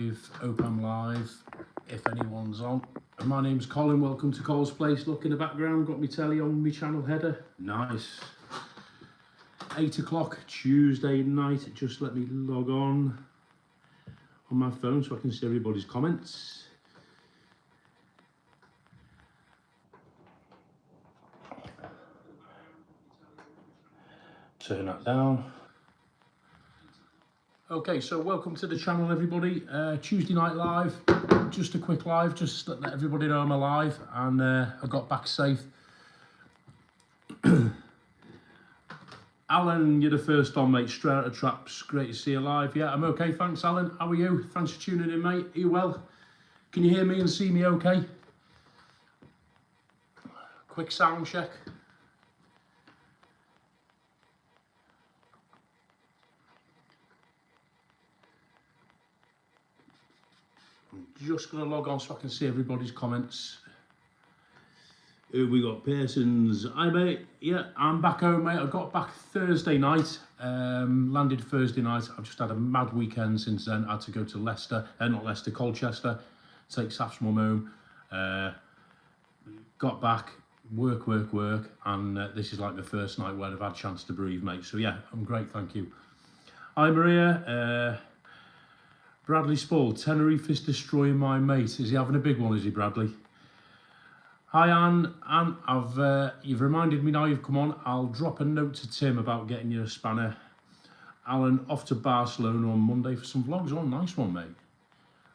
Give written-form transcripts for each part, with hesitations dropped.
Hope I'm live, if anyone's on. My name's Colin, welcome to Cole's Place. Look in the background, got my telly on my channel header. Nice. 8 o'clock Tuesday night, just let me log on my phone so I can see everybody's comments. Turn that down. Okay, so welcome to the channel, everybody. Tuesday night live, just a quick live, just let everybody know I'm alive, and I got back safe. Alan, you're the first on, mate, straight out of traps. Great to see you live. Yeah, I'm okay, thanks, Alan. How are you? Thanks for tuning in, mate. Are you well? Can you hear me and see me okay? Quick sound check. I'm just going to log on so I can see everybody's comments. We got Pearson's. Hi, mate. Yeah, I'm back home, mate. I got back Thursday night. Landed Thursday night. I've just had a mad weekend since then. I had to go to Leicester, not Leicester, Colchester, take Saf's mum home. Got back, work, and this is like the first night where I've had a chance to breathe, mate. So yeah, I'm great, thank you. Hi, Maria. Bradley Spall, Tenerife is destroying my mate. Is he having a big one, is he, Bradley? Hi, Anne. Anne, you've reminded me now you've come on. I'll drop a note to Tim about getting you a spanner. Alan, off to Barcelona on Monday for some vlogs. Oh, nice one, mate.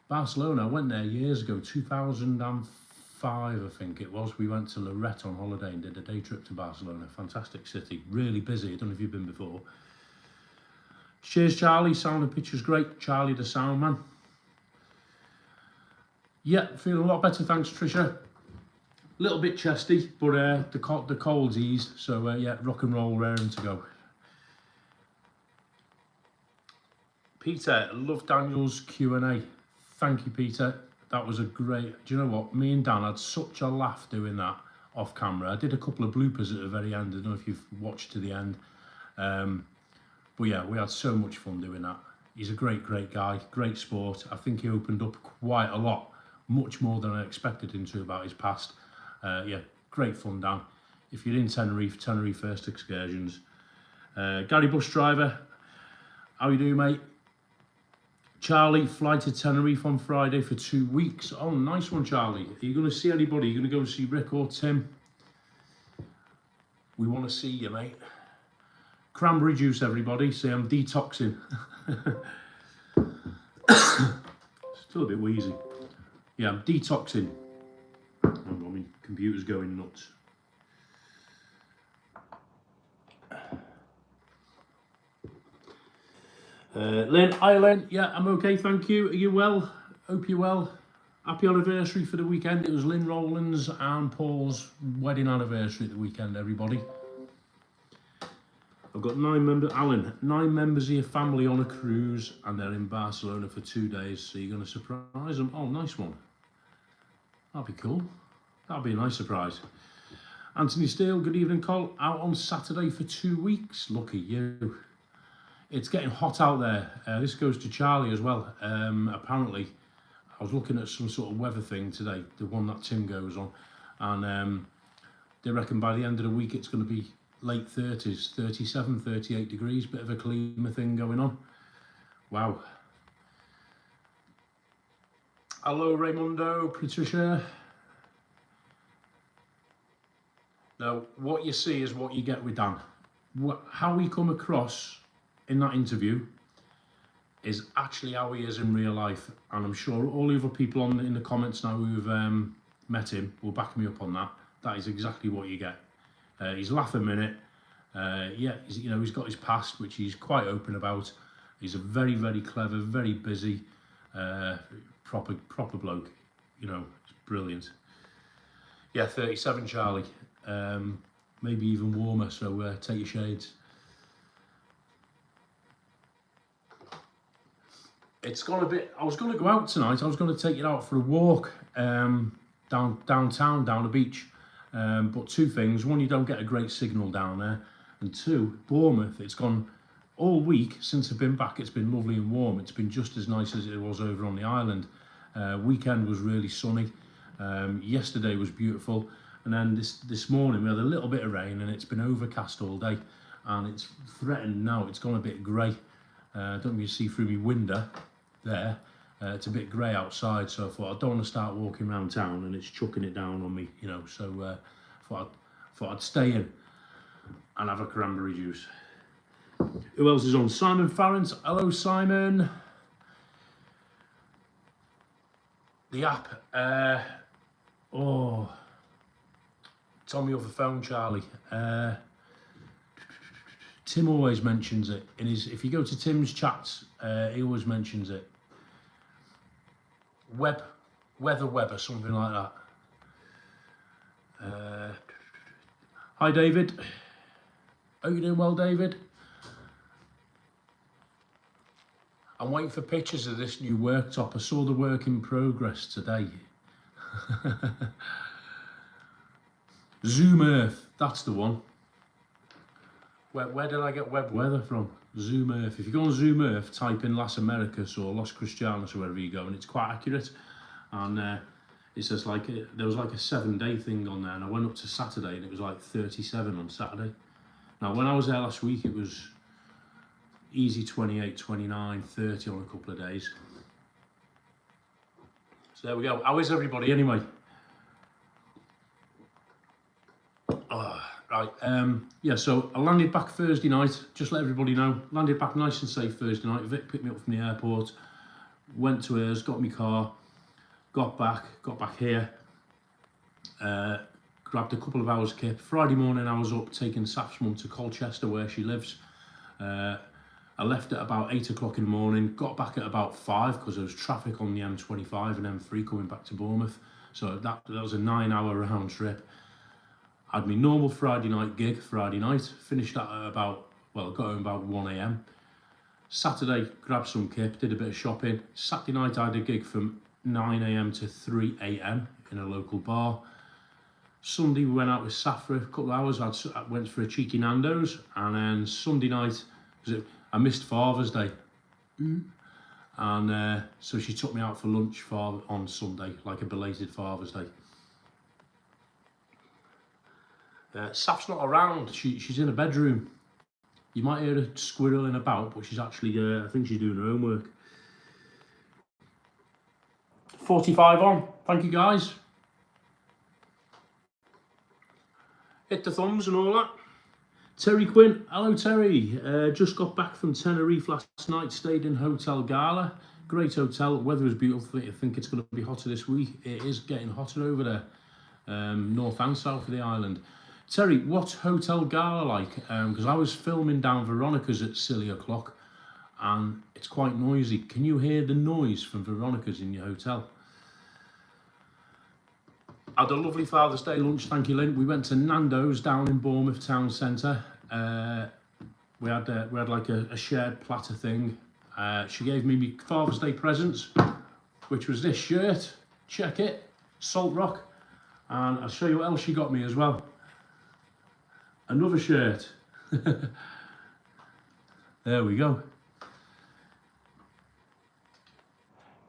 Barcelona, I went there years ago, 2005, I think it was. We went to Lorette on holiday and did a day trip to Barcelona. Fantastic city, really busy. I don't know if you've been before. Cheers, Charlie. Sound and picture's great. Charlie, the sound man. Yeah, feeling a lot better, thanks, Tricia. A little bit chesty, but the cold's eased, so yeah, rock and roll, raring to go. Peter, love Daniel's Q&A. Thank you, Peter. That was a great... Do you know what? Me and Dan had such a laugh doing that off camera. I did a couple of bloopers at the very end. I don't know if you've watched to the end. But yeah, we had so much fun doing that. He's a great guy, great sport. I think he opened up quite a lot, much more than I expected him to about his past. Yeah, great fun, Dan. If you're in Tenerife, Tenerife First Excursions. Gary Bus Driver, how you doing, mate? Charlie, fly to Tenerife on Friday for 2 weeks. Oh, nice one, Charlie. Are you going to see anybody? Are you going to go and see Rick or Tim? We want to see you, mate. Cranberry juice, everybody. See, I'm detoxing. Still a bit wheezy. Yeah, I'm detoxing. I mean, computer's going nuts. Lynn, hi Lynn. Yeah, I'm okay, thank you. Are you well? Hope you're well. Happy anniversary for the weekend. It was Lynn Rowland's and Paul's wedding anniversary at the weekend, everybody. I've got 9 members, Alan, 9 members of your family on a cruise, and they're in Barcelona for 2 days, so you're going to surprise them. Oh, nice one. That'd be cool. That'd be a nice surprise. Anthony Steele, good evening, Cole. Out on Saturday for 2 weeks. Lucky you. It's getting hot out there. This goes to Charlie as well. Apparently, I was looking at some sort of weather thing today, the one that Tim goes on, and they reckon by the end of the week it's going to be late 30s, 37, 38 degrees, bit of a clima thing going on. Wow. Hello, Raimundo, Patricia. Now, what you see is what you get with Dan. How he come across in that interview is actually how he is in real life, and I'm sure all the other people in the comments now who've met him will back me up on that. That is exactly what you get. He's laughing a minute. Yeah, he's got his past, which he's quite open about. He's a very clever, very busy, proper bloke. You know, it's brilliant. Yeah, 37, Charlie. Maybe even warmer. So take your shades. It's gone a bit. I was going to go out tonight. I was going to take you out for a walk downtown, down the beach. But 2 things. 1, you don't get a great signal down there. And 2, Bournemouth, it's gone all week since I've been back, it's been lovely and warm. It's been just as nice as it was over on the island. Weekend was really sunny. Yesterday was beautiful, and then this morning we had a little bit of rain, and it's been overcast all day, and it's threatened now. It's gone a bit grey. Don't know if you see through my window there. It's a bit grey outside, so I thought I don't want to start walking around town and it's chucking it down on me, you know. So thought I'd stay in and have a cranberry juice. Who else is on? Simon Farrant. Hello, Simon. The app. It's on me off the phone, Charlie. Tim always mentions it in his. If you go to Tim's chats, he always mentions it. Weather or something like that. Hi, David. Are you doing well, David? I'm waiting for pictures of this new worktop. I saw the work in progress today. Zoom Earth, that's the one. Where did I get web weather from? Zoom Earth. If you go on Zoom Earth, type in Las Americas or Los Cristianos or wherever you go, and it's quite accurate. And it says like there was like a 7-day thing on there, and I went up to Saturday and it was like 37 on Saturday. Now when I was there last week, it was easy 28, 29, 30 on a couple of days. So there we go. How is everybody anyway? Right, yeah, so I landed back Thursday night, just let everybody know. Landed back nice and safe Thursday night. Vic picked me up from the airport, went to hers, got my car, got back here, grabbed a couple of hours kip. Friday morning I was up taking Saf's mum to Colchester where she lives. I left at about 8 o'clock in the morning, got back at about 5 because there was traffic on the M25 and M3 coming back to Bournemouth. So that was a 9-hour round trip. I had my normal Friday night gig, Friday night, finished at about, well, got home about 1 AM. Saturday, grabbed some kip, did a bit of shopping. Saturday night I had a gig from 9 AM to 3 AM in a local bar. Sunday we went out with Saf for a couple of hours. I went for a cheeky Nando's, and then Sunday night, I missed Father's Day. And so she took me out for lunch on Sunday, like a belated Father's Day. Saf's not around, she's in a bedroom. You might hear her squirreling about, but she's actually, I think she's doing her homework. 45 on, thank you guys. Hit the thumbs and all that. Terry Quinn, hello Terry. Just got back from Tenerife last night, stayed in Hotel Gala. Great hotel, weather was beautiful. I think it's going to be hotter this week. It is getting hotter over there, north and south of the island. Terry, what's Hotel Gala like? Because I was filming down Veronica's at silly o'clock, and it's quite noisy. Can you hear the noise from Veronica's in your hotel? I had a lovely Father's Day lunch, thank you, Lynn. We went to Nando's down in Bournemouth town centre. We had like a shared platter thing. She gave me my Father's Day presents, which was this shirt. Check it, Salt Rock. And I'll show you what else she got me as well. Another shirt. There we go.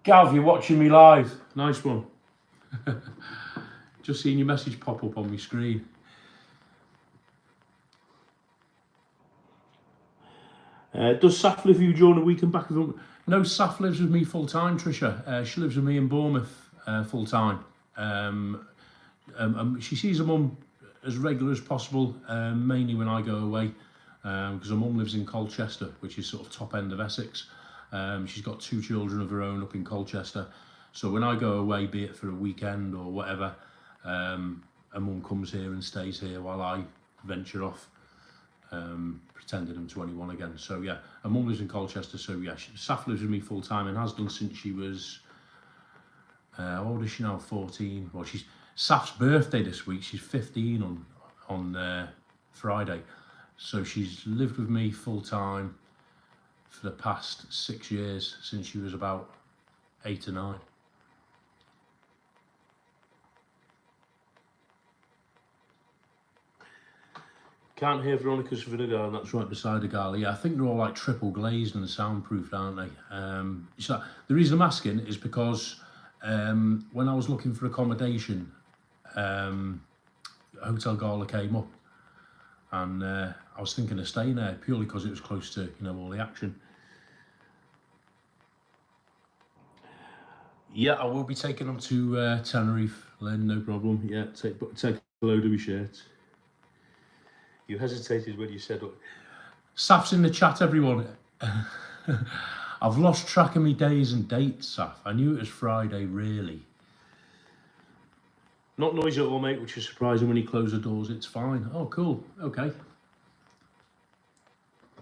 Gav, you're watching me live. Nice one. Just seeing your message pop up on my screen. Does Saf live with you during the week and back with him? No, Saf lives with me full time, Trisha. She lives with me in Bournemouth full time. She sees her mum as regular as possible, mainly when I go away, because her mum lives in Colchester, which is sort of top end of Essex. She's got 2 children of her own up in Colchester. So when I go away, be it for a weekend or whatever, her mum comes here and stays here while I venture off, pretending I'm 21 again. So yeah, her mum lives in Colchester, so yeah, Saf lives with me full time and has done since she was, how old is she now, 14? Well, she's Saf's birthday this week, she's 15 on Friday. So she's lived with me full time for the past 6 years, since she was about 8 or 9. Can't hear Veronica's vinegar, and that's right beside the gala. Yeah, I think they're all like triple glazed and soundproofed, aren't they? So the reason I'm asking is because when I was looking for accommodation, Hotel Gala came up, and I was thinking of staying there purely because it was close to, you know, all the action. Yeah, I will be taking them to Tenerife, Lynn, no problem. Yeah, take a load of my shirts. You hesitated when you said, Saf's in the chat, everyone. I've lost track of my days and dates, Saf. I knew it was Friday, really. Not noisy at all, mate, which is surprising. When you close the doors, it's fine. Oh, cool. Okay.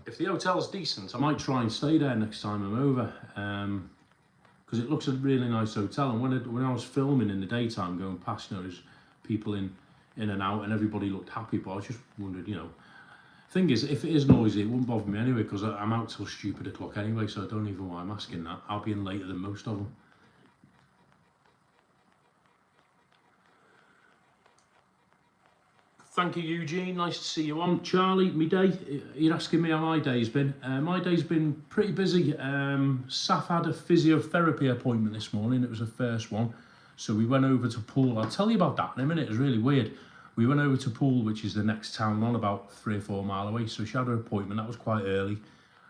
If the hotel's decent, I might try and stay there next time I'm over. Because it looks a really nice hotel. And when I was filming in the daytime, going past, you know, there's people in and out, and everybody looked happy. But I just wondered, you know, thing is, if it is noisy, it wouldn't bother me anyway, because I'm out till stupid o'clock anyway. So I don't even know why I'm asking that. I'll be in later than most of them. Thank you, Eugene. Nice to see you on. Charlie, me day. You're asking me how my day's been. My day's been pretty busy. Saf had a physiotherapy appointment this morning. It was the first one. So we went over to Poole. I'll tell you about that in a minute. It was really weird. We went over to Poole, which is the next town on, about 3 or 4 miles away. So she had her appointment. That was quite early.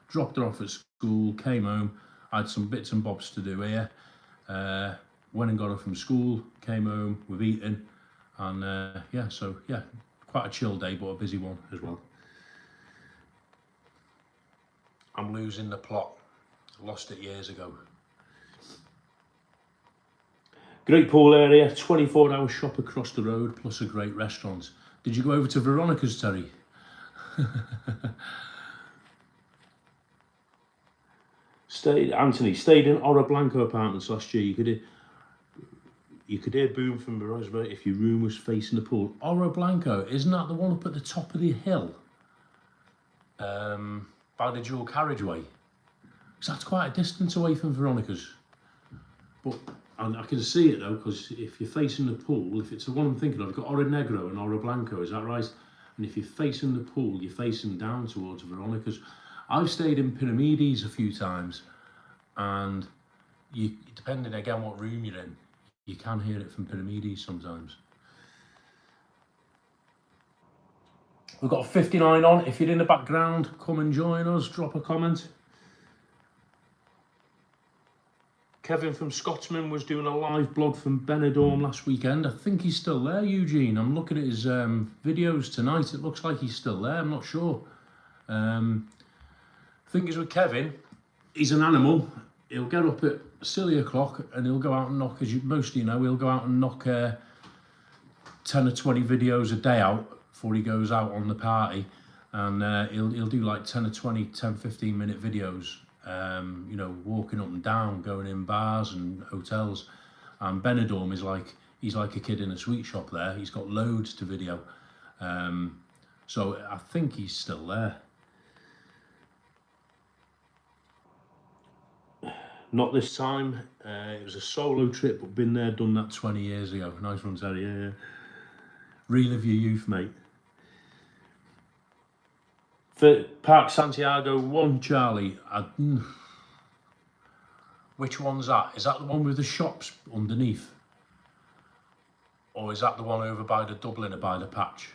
Dropped her off at school, came home. I had some bits and bobs to do here. Went and got her from school, came home, we've eaten. And yeah, so yeah. Quite a chill day, but a busy one as well. I'm losing the plot. Lost it years ago. Great pool area, 24-hour shop across the road, plus a great restaurant. Did you go over to Veronica's, Terry? Anthony stayed in Ora Blanco apartments last year. You could hear boom from Rosberg if your room was facing the pool. Ora Blanco, isn't that the one up at the top of the hill? By the dual carriageway? Because that's quite a distance away from Veronica's. But I can see it though, because if you're facing the pool, if it's the one I'm thinking of, you've got Ora Negro and Ora Blanco, is that right? And if you're facing the pool, you're facing down towards Veronica's. I've stayed in Pyramides a few times, and depending again what room you're in, you can hear it from Pyramides sometimes. We've got 59 on. If you're in the background, come and join us. Drop a comment. Kevin from Scotsman was doing a live blog from Benidorm last weekend. I think he's still there, Eugene. I'm looking at his videos tonight. It looks like he's still there. I'm not sure. Thing is with Kevin, he's an animal. He'll get up at silly o'clock and he'll go out and knock, as most of you know, he'll go out and knock 10 or 20 videos a day out before he goes out on the party. And he'll do like 10 or 20, 10, 15 minute videos, you know, walking up and down, going in bars and hotels. And Benidorm is like, he's like a kid in a sweet shop there. He's got loads to video. So I think he's still there. Not this time. It was a solo trip, but been there, done that 20 years ago. Nice one, Terry. Yeah. Relive your youth, mate. For Park Santiago 1, Charlie. Which one's that? Is that the one with the shops underneath? Or is that the one over by the Dubliner, by the patch?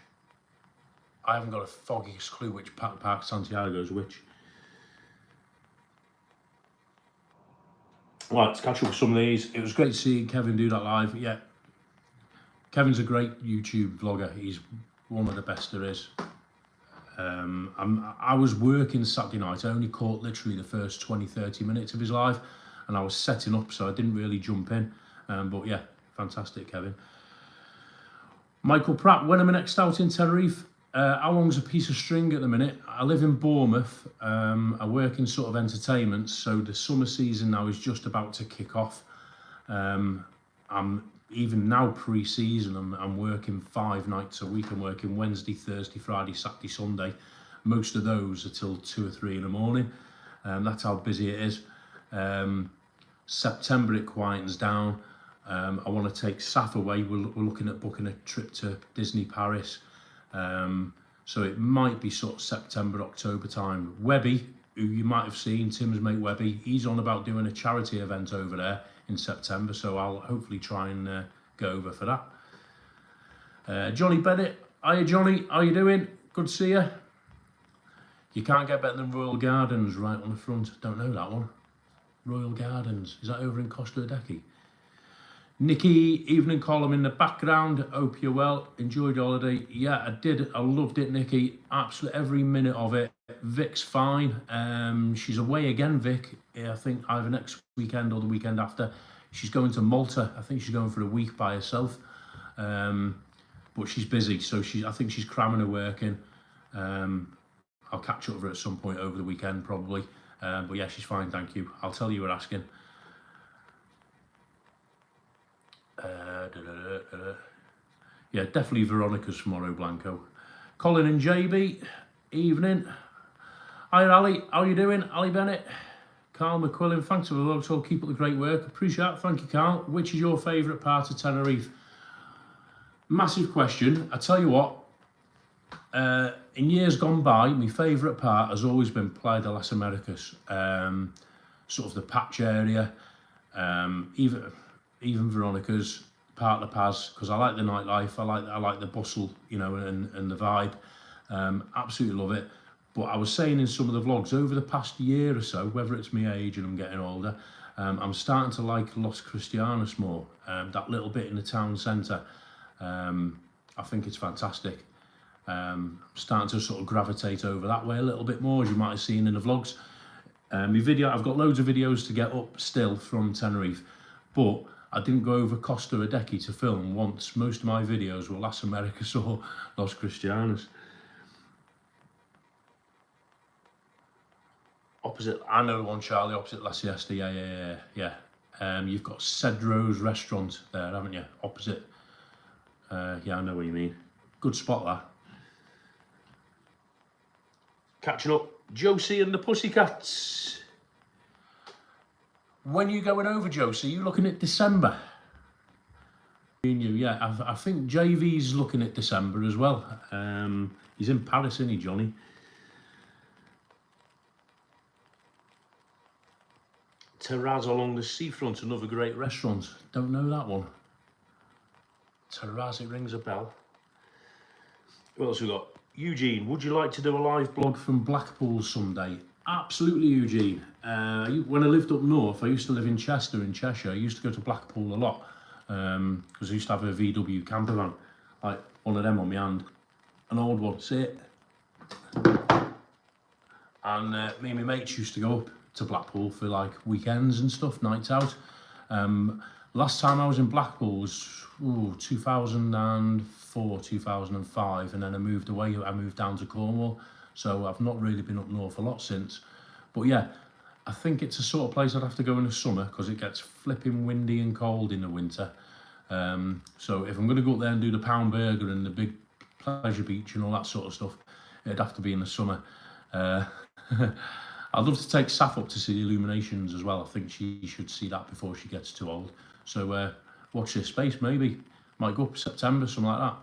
I haven't got a foggiest clue which Park Santiago is which. Right, let's catch up with some of these. It was great seeing Kevin do that live. Yeah, Kevin's a great YouTube vlogger. He's one of the best there is. I was working Saturday night. I only caught literally the first 20-30 minutes of his live, and I was setting up, so I didn't really jump in. But yeah, fantastic, Kevin. Michael Pratt, when am I next out in Tenerife? How long's a piece of string at the minute? I live in Bournemouth. I work in sort of entertainment, so the summer season now is just about to kick off. I'm even now pre-season. I'm working 5 nights a week. I'm working Wednesday, Thursday, Friday, Saturday, Sunday. Most of those are till 2 or 3 in the morning. That's how busy it is. September it quietens down. I want to take Saf away. We're looking at booking a trip to Disney Paris. So it might be sort of September, October time. Webby, who you might have seen, Tim's mate Webby, he's on about doing a charity event over there in September, so I'll hopefully try and go over for that. Johnny Bennett, hiya Johnny, how you doing? Good to see you. You can't get better than Royal Gardens right on the front. Don't know that one. Royal Gardens, is that over in Costa Adeje? Nikki, evening column in the background. Hope you're well. Enjoyed your holiday. Yeah, I did. I loved it, Nikki. Absolutely every minute of it. Vic's fine. She's away again, Vic. Yeah, I think either next weekend or the weekend after. She's going to Malta. I think she's going for a week by herself. But she's busy, so I think she's cramming her work in. I'll catch up with her at some point over the weekend, probably. But yeah, she's fine, thank you. I'll tell you we're asking. Yeah, definitely Veronica's tomorrow, Blanco. Colin and JB, evening. Hi Ali, how you doing? Ali Bennett, Carl McQuillan, thanks for the vlog, so keep up the great work. Appreciate it, thank you Carl. Which is your favourite part of Tenerife? Massive question. I tell you what, in years gone by, my favourite part has always been Playa de las Americas, sort of the patch area, even Veronica's, part of the Paz, because I like the nightlife, I like the bustle, you know, and the vibe. Absolutely love it. But I was saying in some of the vlogs over the past year or so, whether it's my age and I'm getting older, I'm starting to like Los Cristianos more. That little bit in the town centre, I think it's fantastic. Starting to sort of gravitate over that way a little bit more, as you might have seen in the vlogs. I've got loads of videos to get up still from Tenerife, but I didn't go over Costa Adeje to film once. Most of my videos were Las Americas or Los Cristianos. Opposite, I know the one, Charlie, opposite La Siesta, yeah. You've got Cedro's restaurant there, haven't you? Opposite. Yeah, I know what you mean. Good spot, that. Catching up, Josie and the Pussycats. When are you going over, Josie? Are you looking at December? Yeah, I think JV's looking at December as well. He's in Paris, isn't he, Johnny? Terraz along the seafront, another great restaurant. Don't know that one. Terraz, it rings a bell. What else we got? Eugene, would you like to do a live blog from Blackpool someday? Absolutely, Eugene. When I lived up north, I used to live in Chester in Cheshire. I used to go to Blackpool a lot because I used to have a VW camper van, like one of them on my hand, an old one. See it? And me and my mates used to go up to Blackpool for like weekends and stuff, nights out. Last time I was in Blackpool was 2004, 2005, and then I moved away. I moved down to Cornwall, so I've not really been up north a lot since. But yeah, I think it's a sort of place I'd have to go in the summer because it gets flipping windy and cold in the winter. So if I'm going to go up there and do the pound burger and the big pleasure beach and all that sort of stuff, it'd have to be in the summer. I'd love to take Saf up to see the illuminations as well. I think she should see that before she gets too old. So watch this space, maybe. Might go up September, something like that.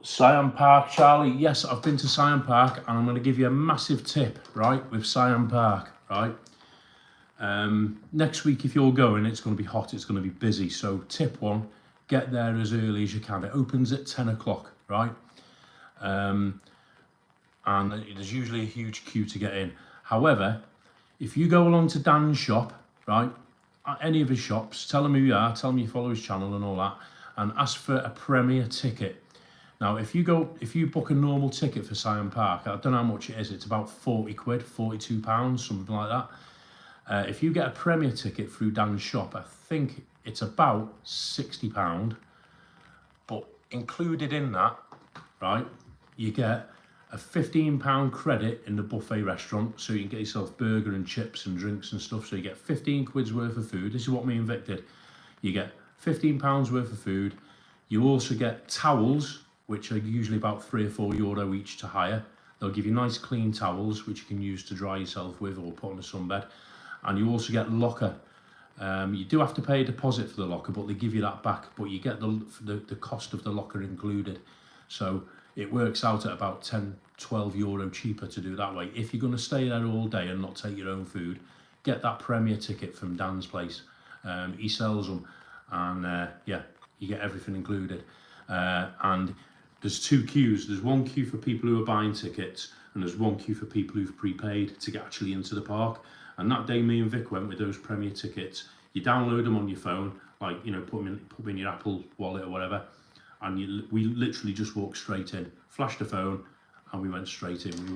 Siam Park, Charlie. Yes, I've been to Siam Park, and I'm going to give you a massive tip, right, with Siam Park, right? Next week, if you're going, it's going to be hot, it's going to be busy. So tip one, get there as early as you can. It opens at 10 o'clock, right? And there's usually a huge queue to get in. However, if you go along to Dan's shop, right, at any of his shops, tell him who you are, tell him you follow his channel and all that, and ask for a Premier ticket. Now, if you book a normal ticket for Siam Park, I don't know how much it is, it's about 40 quid, 42 pounds, something like that. If you get a Premier ticket through Dan's shop, I think it's about 60 pound, but included in that, right, you get a £15 credit in the buffet restaurant, so you can get yourself burger and chips and drinks and stuff. So you get 15 quid's worth of food. This is what me and Vic did. You get £15 worth of food. You also get towels, which are usually about €3 or €4 each to hire. They'll give you nice clean towels, which you can use to dry yourself with or put on a sunbed. And you also get locker You do have to pay a deposit for the locker, but they give you that back, but you get the cost of the locker included. So it works out at about 10-12 euro cheaper to do that way. If you're going to stay there all day and not take your own food, get that Premier ticket from Dan's place. He sells them, and yeah, you get everything included. And there's 2 queues. There's one queue for people who are buying tickets, and there's one queue for people who've prepaid to get actually into the park. And that day me and Vic went with those Premier tickets. You download them on your phone, like, you know, put them in your Apple wallet or whatever, and we literally just walked straight in, flashed the phone, and we went straight in.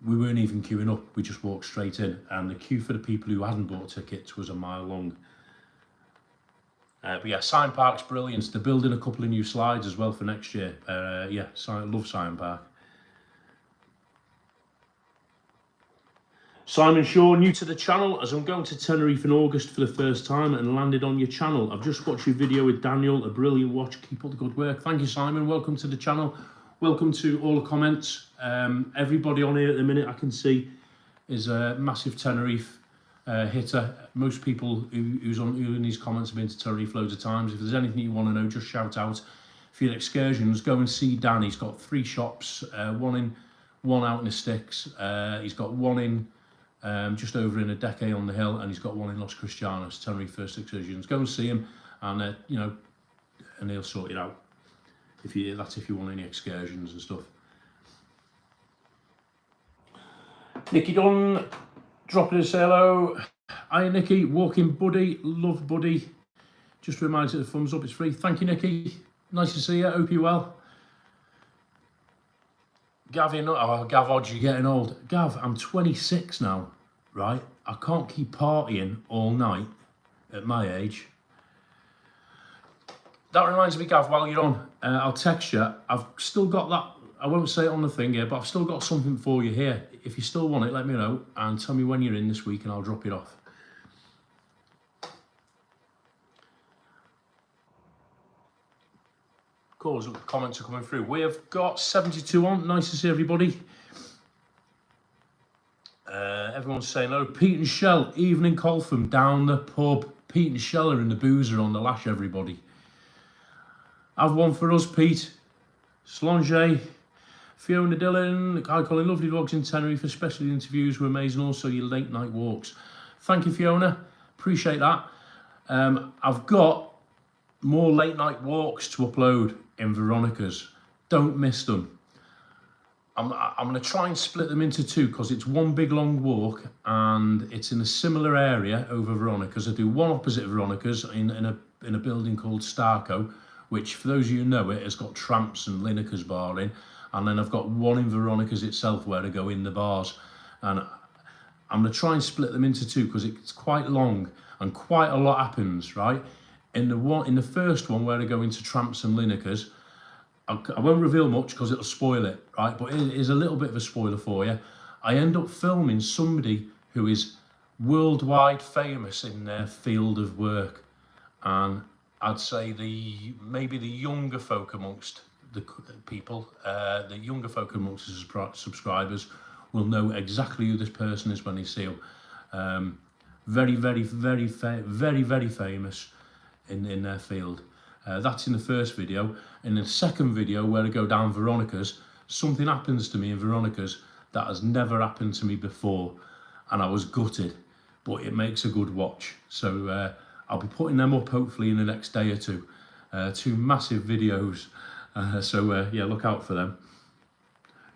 We weren't even queuing up, we just walked straight in, and the queue for the people who hadn't bought tickets was a mile long. But yeah, Siam Park's brilliant. They're building a couple of new slides as well for next year. Yeah, I love Siam Park. Simon Shaw, new to the channel, as I'm going to Tenerife in August for the first time and landed on your channel. I've just watched your video with Daniel, a brilliant watch. Keep up the good work. Thank you, Simon. Welcome to the channel. Welcome to all the comments. Everybody on here at the minute I can see is a massive Tenerife hitter. Most people who in these comments have been to Tenerife loads of times. If there's anything you want to know, just shout out. For your excursions, go and see Dan. He's got 3 shops, one out in the sticks. He's got one in just over in a decade on the hill, and he's got one in Los Cristianos, Tenerife First Excursions. Go and see him, and you know, and he'll sort it out. If you want any excursions and stuff. Nicky Dunn, dropping us hello. Hi Nicky, walking buddy, love buddy. Just reminds you the thumbs up, it's free. Thank you, Nicky. Nice to see you. Hope you're well. Gav, Gav Odds, you're getting old. Gav, I'm 26 now, right? I can't keep partying all night at my age. That reminds me, Gav, while you're on, I'll text you. I've still got that, I won't say it on the thing here, but I've still got something for you here. If you still want it, let me know and tell me when you're in this week and I'll drop it off. Cool, comments are coming through. We have got 72 on. Nice to see everybody. Everyone's saying hello. Pete and Shell, evening call from down the pub. Pete and Shell are in the boozer on the lash, everybody. Have one for us, Pete. Solange, Fiona Dillon, I call it lovely vlogs in Tenerife, especially the interviews were amazing. Also, your late night walks. Thank you, Fiona. Appreciate that. I've got more late night walks to upload in Veronica's. Don't miss them. I'm going to try and split them into 2 because it's one big long walk and it's in a similar area over Veronica's. I do one opposite Veronica's in a building called Starco, which for those of you who know it has got Tramps and Lineker's bar in, and then I've got one in Veronica's itself where I go in the bars, and I'm going to try and split them into 2 because it's quite long and quite a lot happens, right? In the first one where I go into Tramps and Lineker's, I won't reveal much because it'll spoil it, right? But it is a little bit of a spoiler for you. I end up filming somebody who is worldwide famous in their field of work, and I'd say maybe the younger folk amongst the people, the younger folk amongst the subscribers will know exactly who this person is when they see him. Very, very, very, very, very famous in their field. That's in the first video. In the second video, where I go down Veronica's, something happens to me in Veronica's that has never happened to me before, and I was gutted, but it makes a good watch. So I'll be putting them up hopefully in the next day or 2. 2 massive videos. Yeah, look out for them.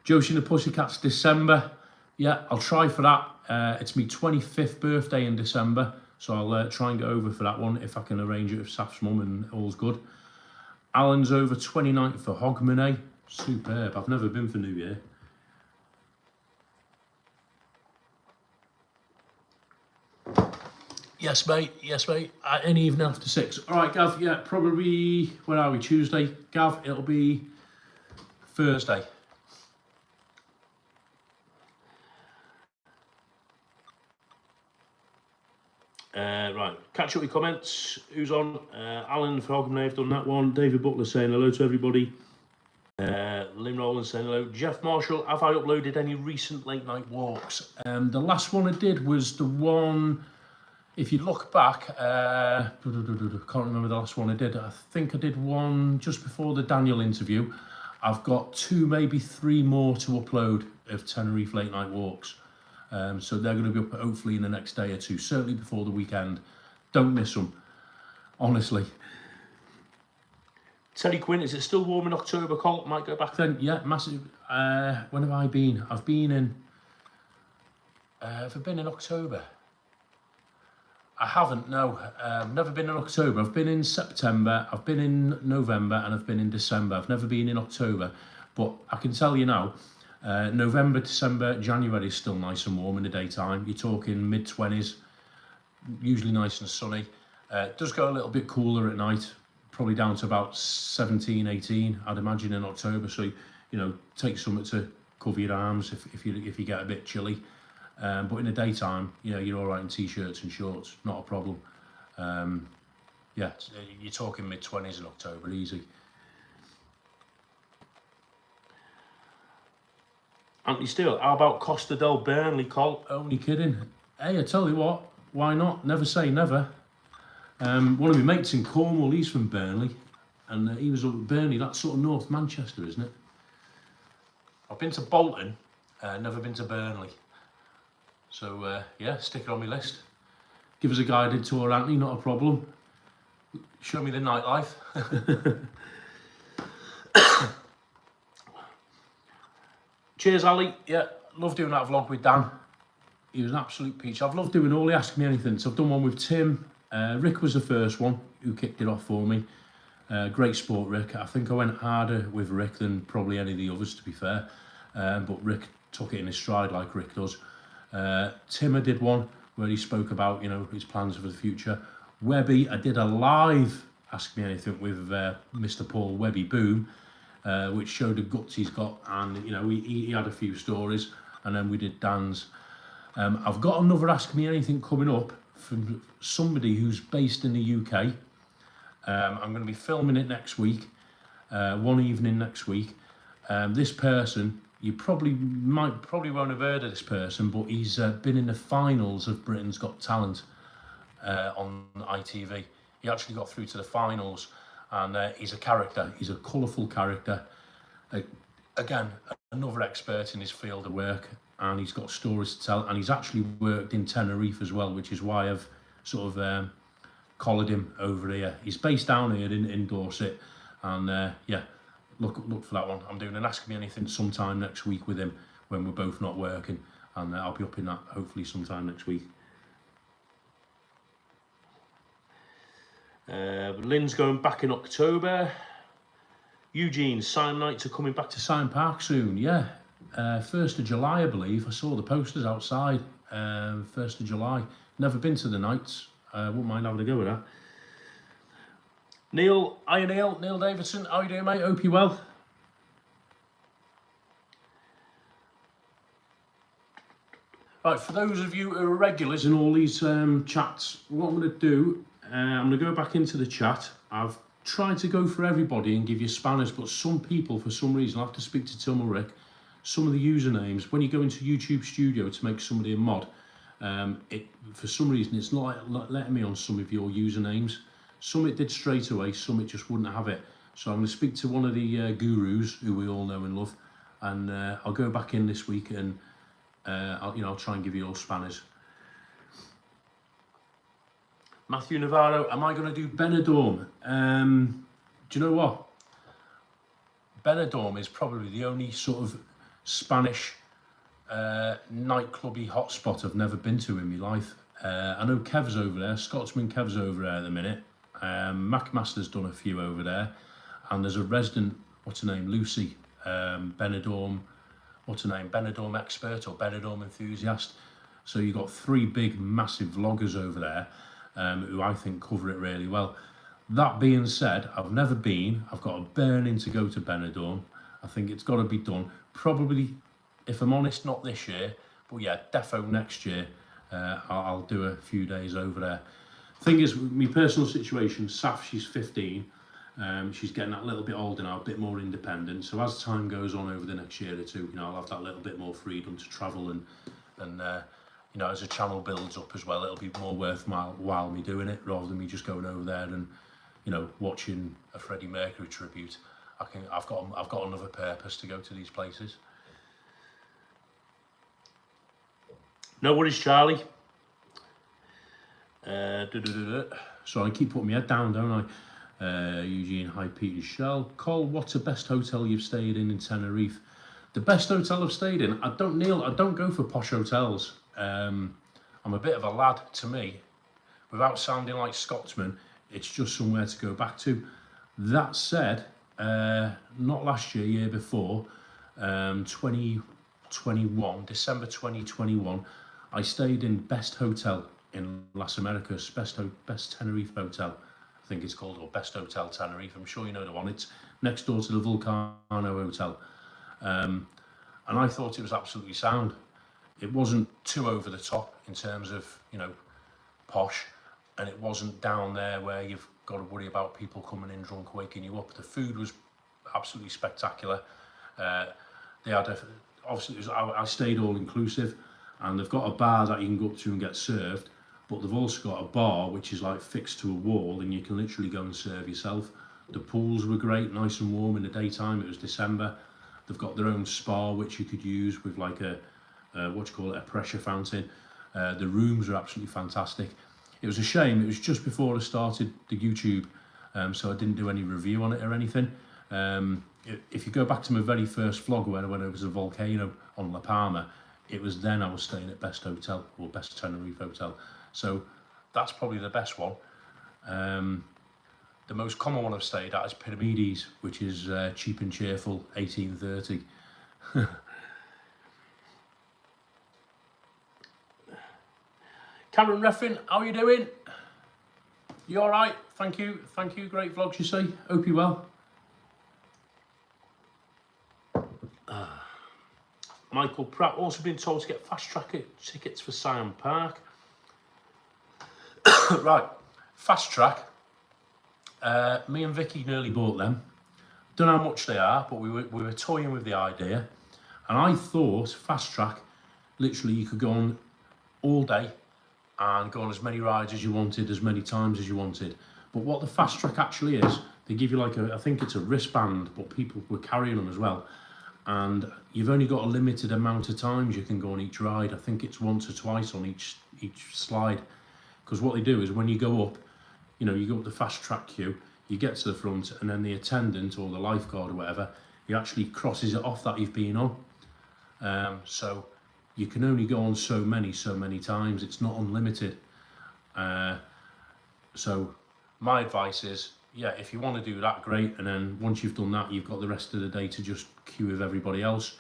Josie and the Pussycats, December. Yeah, I'll try for that. It's my 25th birthday in December, so I'll try and get over for that one if I can arrange it with Saf's mum and all's good. Alan's over 29th for Hogmanay. Superb. I've never been for New Year. Yes, mate. Yes, mate. Any evening after 6. All right, Gav. Yeah, probably, where are we? Tuesday. Gav, it'll be Thursday. Right, catch up with comments. Who's on? Alan Frogman, I've done that one. David Butler saying hello to everybody. Lynn Rowland saying hello. Jeff Marshall, have I uploaded any recent late night walks? The last one I did was the one If you look back, can't remember the last one I did. I think I did one just before the Daniel interview. I've got 2, maybe 3 more to upload of Tenerife late night walks. So they're going to be up hopefully in the next day or 2, certainly before the weekend. Don't miss them, honestly. Terry Quinn, is it still warm in October, Colt? Might go back then. Yeah, massive. When have I been? I've been in... have I been in October? I haven't, no. Never been in October. I've been in September, I've been in November, and I've been in December. I've never been in October. But I can tell you now, November, December, January is still nice and warm in the daytime. You're talking mid-20s, usually nice and sunny. It does go a little bit cooler at night, probably down to about 17, 18, I'd imagine, in October. So, you know, take something to cover your arms if you get a bit chilly. But in the daytime, you know, you're all right in t-shirts and shorts, not a problem. Yeah, you're talking mid-20s in October, easy. Anthony Steele, how about Costa del Burnley, Colt? Only kidding. Hey, I tell you what, why not? Never say never. One of my mates in Cornwall, he's from Burnley, and he was up at Burnley, that's sort of North Manchester, isn't it? I've been to Bolton, never been to Burnley. So, yeah, stick it on my list. Give us a guided tour, Anthony, not a problem. Show me the nightlife. Cheers, Ali. Yeah, love doing that vlog with Dan. He was an absolute peach. I've loved doing all the Ask Me Anything. So I've done one with Tim. Rick was the first one who kicked it off for me. Great sport, Rick. I think I went harder with Rick than probably any of the others, to be fair. But Rick took it in his stride like Rick does. Tim, I did one where he spoke about, you know, his plans for the future. Webby, I did a live Ask Me Anything with Mr. Paul Webby Boom, which showed the guts he's got, and you know, he had a few stories, and then we did Dan's. I've got another Ask Me Anything coming up from somebody who's based in the UK. I'm going to be filming it next week, one evening next week. This person, you probably won't have heard of this person, but he's been in the finals of Britain's Got Talent on ITV. He actually got through to the finals, and he's a character. He's a colourful character. Again, another expert in his field of work, and he's got stories to tell, and he's actually worked in Tenerife as well, which is why I've sort of collared him over here. He's based down here in Dorset, and yeah, look for that one. I'm doing an Ask Me Anything sometime next week with him when we're both not working, and I'll be up in that hopefully sometime next week. Lynn's going back in October. Eugene, Siam nights are coming back to Siam Park soon. Yeah, 1st of July, I believe. I saw the posters outside. 1st of July. Never been to the nights. Wouldn't mind having a go with that. Neil, hiya Neil. Neil Davidson, how you doing, mate? Hope you're well. Right, for those of you who are regulars in all these chats, what I'm going to do, I'm going to go back into the chat. I've tried to go for everybody and give you spanners, but some people, for some reason, I'll have to speak to Tim or Rick, some of the usernames, when you go into YouTube Studio to make somebody a mod, for some reason, it's not letting me on some of your usernames. Some it did straight away, some it just wouldn't have it. So I'm going to speak to one of the gurus who we all know and love, and I'll go back in this week and I'll try and give you all spanners. Matthew Navarro, am I going to do Benidorm? Do you know what? Benidorm is probably the only sort of Spanish nightclubby hotspot I've never been to in my life. I know Kev's over there, Scotsman Kev's over there at the minute. Macmaster's done a few over there, and there's a resident, what's her name, Lucy, Benidorm, what's her name, Benidorm expert or Benidorm enthusiast. So you've got 3 big massive vloggers over there who I think cover it really well. That being said, I've never been. I've got a burning to go to Benidorm. I think it's got to be done. Probably, if I'm honest, not this year, but yeah, defo next year. I'll do a few days over there. Thing is, my personal situation, Saf, she's 15. She's getting that little bit older now, a bit more independent. So as time goes on over the next year or two, you know, I'll have that little bit more freedom to travel and you know, as the channel builds up as well, it'll be more worthwhile me doing it rather than me just going over there and, you know, watching a Freddie Mercury tribute. I've got another purpose to go to these places. No worries, Charlie. So I keep putting my head down, don't I? Eugene, hi Peter Shell. Cole, what's the best hotel you've stayed in Tenerife? The best hotel I've stayed in, I don't go for posh hotels. I'm a bit of a lad, to me. Without sounding like Scotsman, it's just somewhere to go back to. That said, not last year, year before, 2021, December 2021, I stayed in Best Hotel in Las Americas, Best Tenerife Hotel, I think it's called, or Best Hotel Tenerife. I'm sure you know the one. It's next door to the Vulcano Hotel. And I thought it was absolutely sound. It wasn't too over the top in terms of, you know, posh, and it wasn't down there where you've got to worry about people coming in drunk, waking you up. The food was absolutely spectacular. They had obviously, I stayed all inclusive, and they've got a bar that you can go up to and get served, but they've also got a bar which is like fixed to a wall, and you can literally go and serve yourself. The pools were great, nice and warm in the daytime. It was December. They've got their own spa which you could use with like a a pressure fountain. The rooms are absolutely fantastic. It was a shame, it was just before I started the YouTube, so I didn't do any review on it or anything. If you go back to my very first vlog when I went over to the volcano on La Palma, it was then I was staying at Best Hotel, or Best Tenerife Hotel. So that's probably the best one. The most common one I've stayed at is Pyramides, which is cheap and cheerful, 1830. Karen Reffin, how are you doing? You all right? Thank you, great vlogs you see, hope you're well. Michael Pratt, also been told to get fast track tickets for Siam Park. Right, fast track, me and Vicky nearly bought them. Don't know how much they are, but we were toying with the idea, and I thought fast track, literally you could go on all day and go on as many rides as you wanted, as many times as you wanted. But what the fast track actually is, they give you like I think it's a wristband, but people were carrying them as well. And you've only got a limited amount of times you can go on each ride. I think it's once or twice on each slide. Because what they do is when you go up, you know, you go up the fast track queue, you get to the front, and then the attendant or the lifeguard or whatever, he actually crosses it off that you've been on. So you can only go on so many times. It's not unlimited. So my advice is, yeah, if you want to do that, great. And then once you've done that, you've got the rest of the day to just queue with everybody else.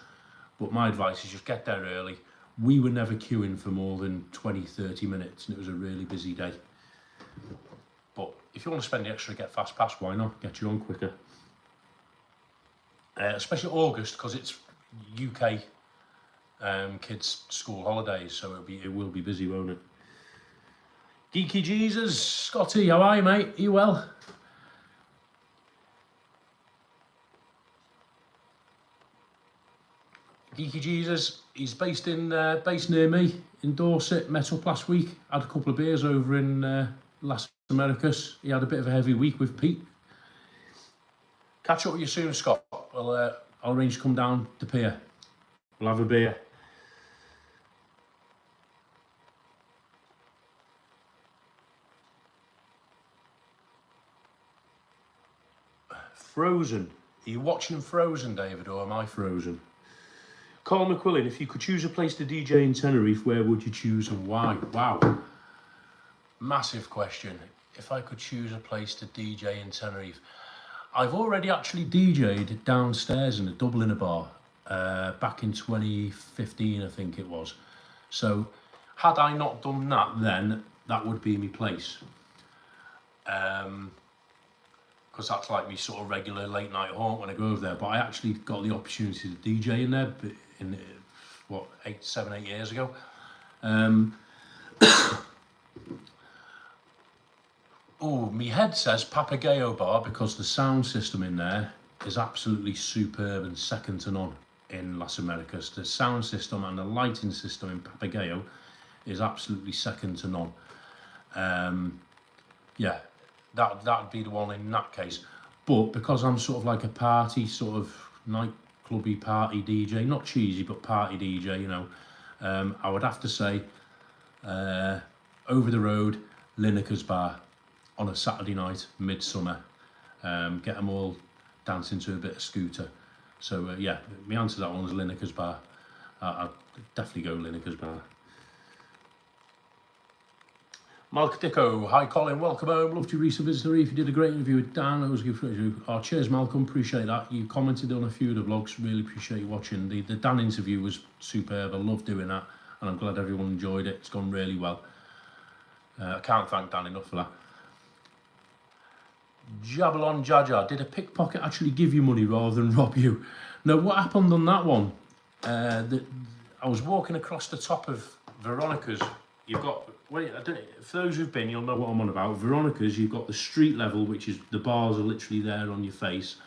But my advice is just get there early. We were never queuing for more than 20-30 minutes, and it was a really busy day. But if you want to spend the extra, get fast pass, why not? Get you on quicker. Especially August, because it's UK kids' school holidays, so it will be busy, won't it? Geeky Jesus, Scotty, how are you, mate? Are you well? Geeky Jesus, he's based near me in Dorset. Met up last week, had a couple of beers over in Las Americas. He had a bit of a heavy week with Pete. Catch up with you soon, Scott. I'll arrange to come down to pier. We'll have a beer. Frozen. Are you watching Frozen, David, or am I frozen? Carl McQuillan, if you could choose a place to DJ in Tenerife, where would you choose and why? Wow. Massive question. If I could choose a place to DJ in Tenerife. I've already actually DJ'd downstairs in a Dubliner bar back in 2015, I think it was. So had I not done that then, that would be my place. Because that's like me sort of regular late night haunt when I go over there. But I actually got the opportunity to DJ in there in what, 7, 8 years ago. Oh, my head says Papagayo Bar because the sound system in there is absolutely superb and second to none in Las Americas. The sound system and the lighting system in Papagayo is absolutely second to none. Yeah, that'd be the one in that case. But because I'm sort of like a party, sort of nightclubby party DJ, not cheesy, but party DJ, you know, I would have to say over the road, Lineker's Bar on a Saturday night, midsummer. Get them all dancing to a bit of Scooter. So yeah, my answer to that one was Lineker's Bar. I'd definitely go Lineker's Bar. Malk Dicko, hi Colin, welcome home. Love to recent visitor. If you did a great interview with Dan, I was good for you. Oh, cheers Malcolm, appreciate that. You commented on a few of the vlogs, really appreciate you watching. The Dan interview was superb, I love doing that, and I'm glad everyone enjoyed it. It's gone really well. I can't thank Dan enough for that. Jabalon Jaja, did a pickpocket actually give you money rather than rob you? No, what happened on that one? I was walking across the top of Veronica's. You've got, wait, I don't, for those who've been, you'll know what I'm on about. Veronica's, you've got the street level, which is the bars are literally there on your face,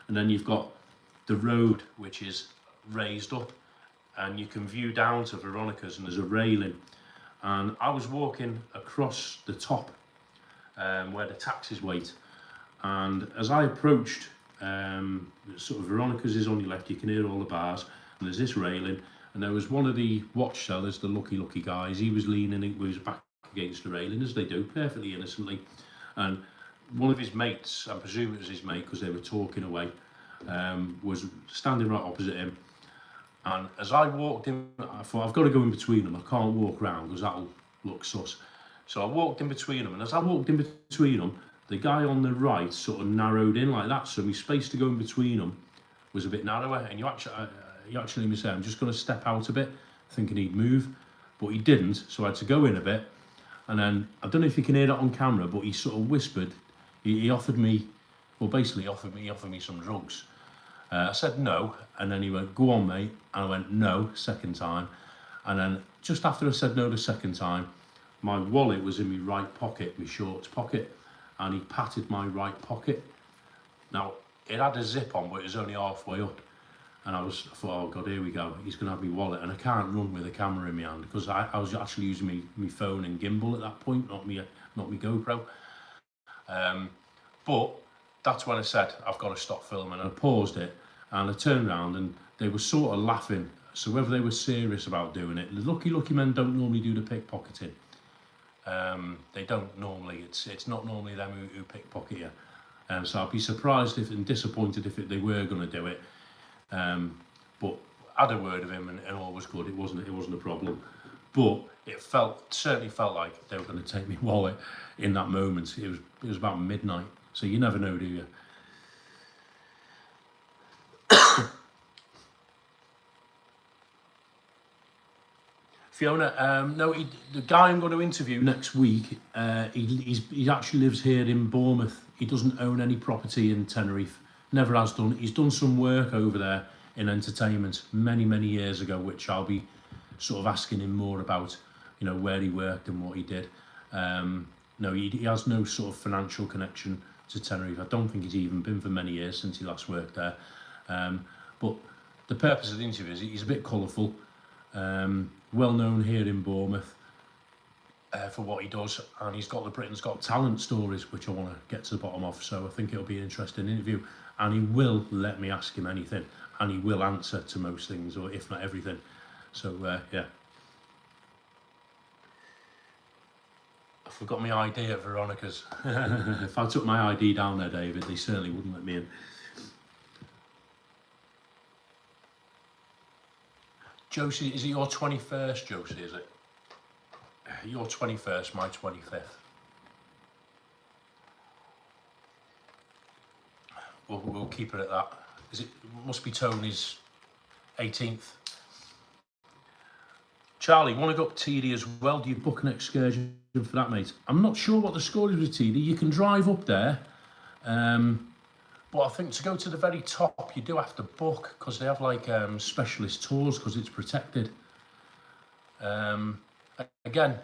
and then you've got the road, which is raised up, and you can view down to Veronica's, and there's a railing. And I was walking across the top where the taxis wait, and as I approached, sort of Veronica's is on your left, you can hear all the bars, and there's this railing, and there was one of the watch sellers, the lucky guys, he was leaning with his back against the railing, as they do, perfectly innocently, and one of his mates, I presume it was his mate because they were talking away, was standing right opposite him. And as I walked in, I thought, I've got to go in between them, I can't walk round because that'll look sus. So I walked in between them, and as I walked in between them, the guy on the right sort of narrowed in like that, so my space to go in between them was a bit narrower, and you actually me say, I'm just going to step out a bit, thinking he'd move, but he didn't, so I had to go in a bit, and then, I don't know if you can hear that on camera, but he sort of whispered, he offered me, well basically he offered me some drugs. I said no, and then he went, go on mate, and I went no, second time, and then just after I said no the second time, my wallet was in my right pocket, my shorts pocket, and he patted my right pocket. Now, it had a zip on, but it was only halfway up, and I thought, oh god, here we go, he's gonna have my wallet, and I can't run with a camera in my hand, because I was actually using my phone and gimbal at that point, not me GoPro. But that's when I said, I've got to stop filming. I paused it, and I turned around, and they were sort of laughing. So whether they were serious about doing it, the lucky men don't normally do the pickpocketing. They don't normally. It's not normally them who pickpocket you. So I'd be surprised and disappointed if they were going to do it. But I had a word of him, and all was good. It wasn't a problem. But it certainly felt like they were going to take my wallet in that moment. It was about midnight. So you never know, do you? Fiona, no, the guy I'm going to interview next week, he actually lives here in Bournemouth. He doesn't own any property in Tenerife, never has done. He's done some work over there in entertainment many years ago, which I'll be sort of asking him more about, you know, where he worked and what he did. No, he has no sort of financial connection to Tenerife. I don't think he's even been for many years since he last worked there. But the purpose of the interview is he's a bit colourful, well known here in Bournemouth for what he does, and he's got the Britain's Got Talent stories, which I want to get to the bottom of, so I think it'll be an interesting interview, and he will let me ask him anything, and he will answer to most things, or if not everything. So yeah. I forgot my ID at Veronica's. If I took my ID down there, David, they certainly wouldn't let me in. Josie, is it your 21st, Josie, is it? Your 21st, my 25th. We'll keep it at that. Must be Tony's 18th. Charlie, want to go up TD as well? Do you book an excursion for that, mate? I'm not sure what the score is with TD. You can drive up there. But I think to go to the very top, you do have to book, because they have like specialist tours, because it's protected. Again,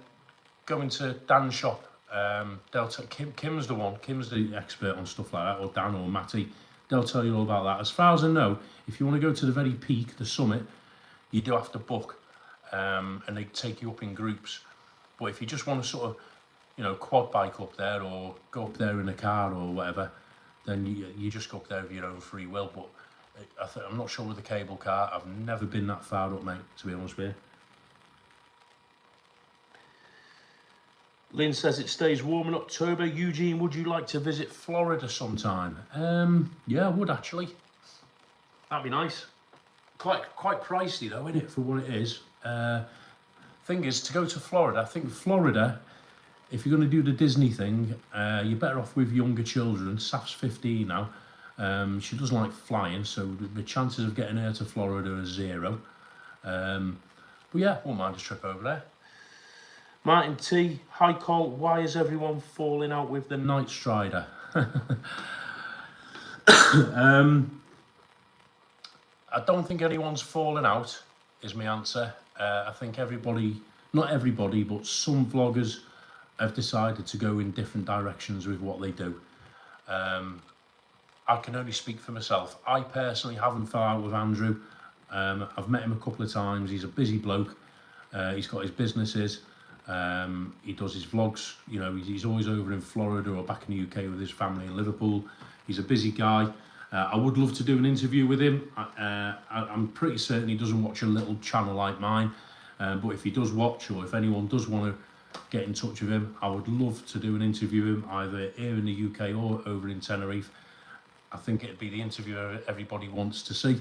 going to Dan's shop, Kim's the one. Kim's the expert on stuff like that, or Dan or Matty. They'll tell you all about that. As far as I know, if you want to go to the very peak, the summit, you do have to book. and they take you up in groups. But if you just want to sort of, you know, quad bike up there or go up there in a car or whatever, then you just go up there of your own free will. But I'm not sure with the cable car. I've never been that far up, mate, to be honest with you. Lynn says it stays warm in October. Eugene, would you like to visit Florida sometime? Yeah, I would actually. That'd be nice. Quite pricey though, isn't it, for what it is? Thing is, to go to Florida, I think Florida, if you're going to do the Disney thing, you're better off with younger children. Saf's 15 now. She doesn't like flying, so the chances of getting her to Florida are 0. But yeah, won't mind a trip over there. Martin T, hi Col, why is everyone falling out with the Night Strider? I don't think anyone's fallen out, is my answer. I think everybody, not everybody, but some vloggers have decided to go in different directions with what they do. I can only speak for myself. I personally haven't fell out with Andrew. I've met him a couple of times. He's a busy bloke. He's got his businesses. He does his vlogs, you know, he's always over in Florida or back in the UK with his family in Liverpool. He's a busy guy. I would love to do an interview with him. I'm pretty certain he doesn't watch a little channel like mine, but if he does watch, or if anyone does want to get in touch with him, I would love to do an interview with him, either here in the UK or over in Tenerife. I think it'd be the interview everybody wants to see.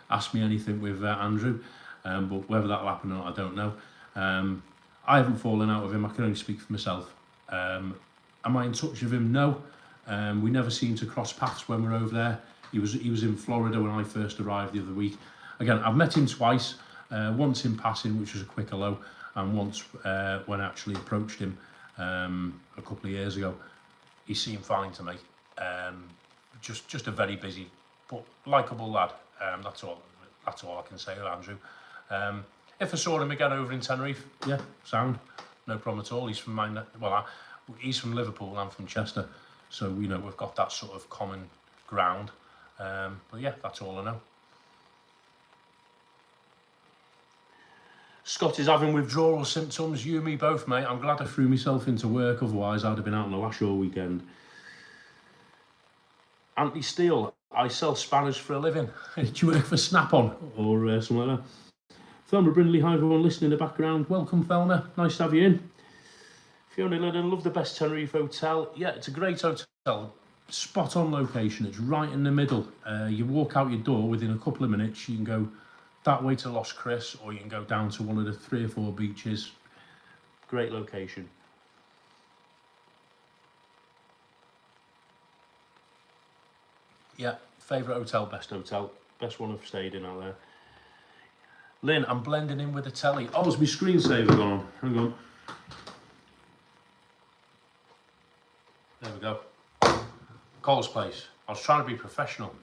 Ask me anything with Andrew, but whether that'll happen or not, I don't know. I haven't fallen out with him. I can only speak for myself. Am I in touch with him? No. We never seem to cross paths when we're over there. He was in Florida when I first arrived the other week. Again, I've met him twice. Once in passing, which was a quick hello, and once when I actually approached him a couple of years ago. He seemed fine to me. Just a very busy but likeable lad. That's all I can say of Andrew. If I saw him again over in Tenerife, yeah, sound, no problem at all. He's from he's from Liverpool and I'm from Chester, so you know we've got that sort of common ground. But yeah, that's all I know. Scott is having withdrawal symptoms. You and me both, mate. I'm glad I threw myself into work, otherwise I'd have been out on the lash all weekend. Anthony Steele, I sell spanners for a living. Do you work for Snap-on or something like that? Thelma Brindley, hi everyone listening in the background. Welcome, Thelma. Nice to have you in. Fiona Lennon, love the Best Tenerife Hotel. Yeah, it's a great hotel. Spot on location. It's right in the middle. You walk out your door, within a couple of minutes, you can go that way to Los Cris, or you can go down to one of the 3 or 4 beaches. Great location. Yeah, favourite hotel, best one I've stayed in out there. Lynn, I'm blending in with the telly. Oh, has my screensaver gone on? Hang on. There we go. Cole's place. I was trying to be professional.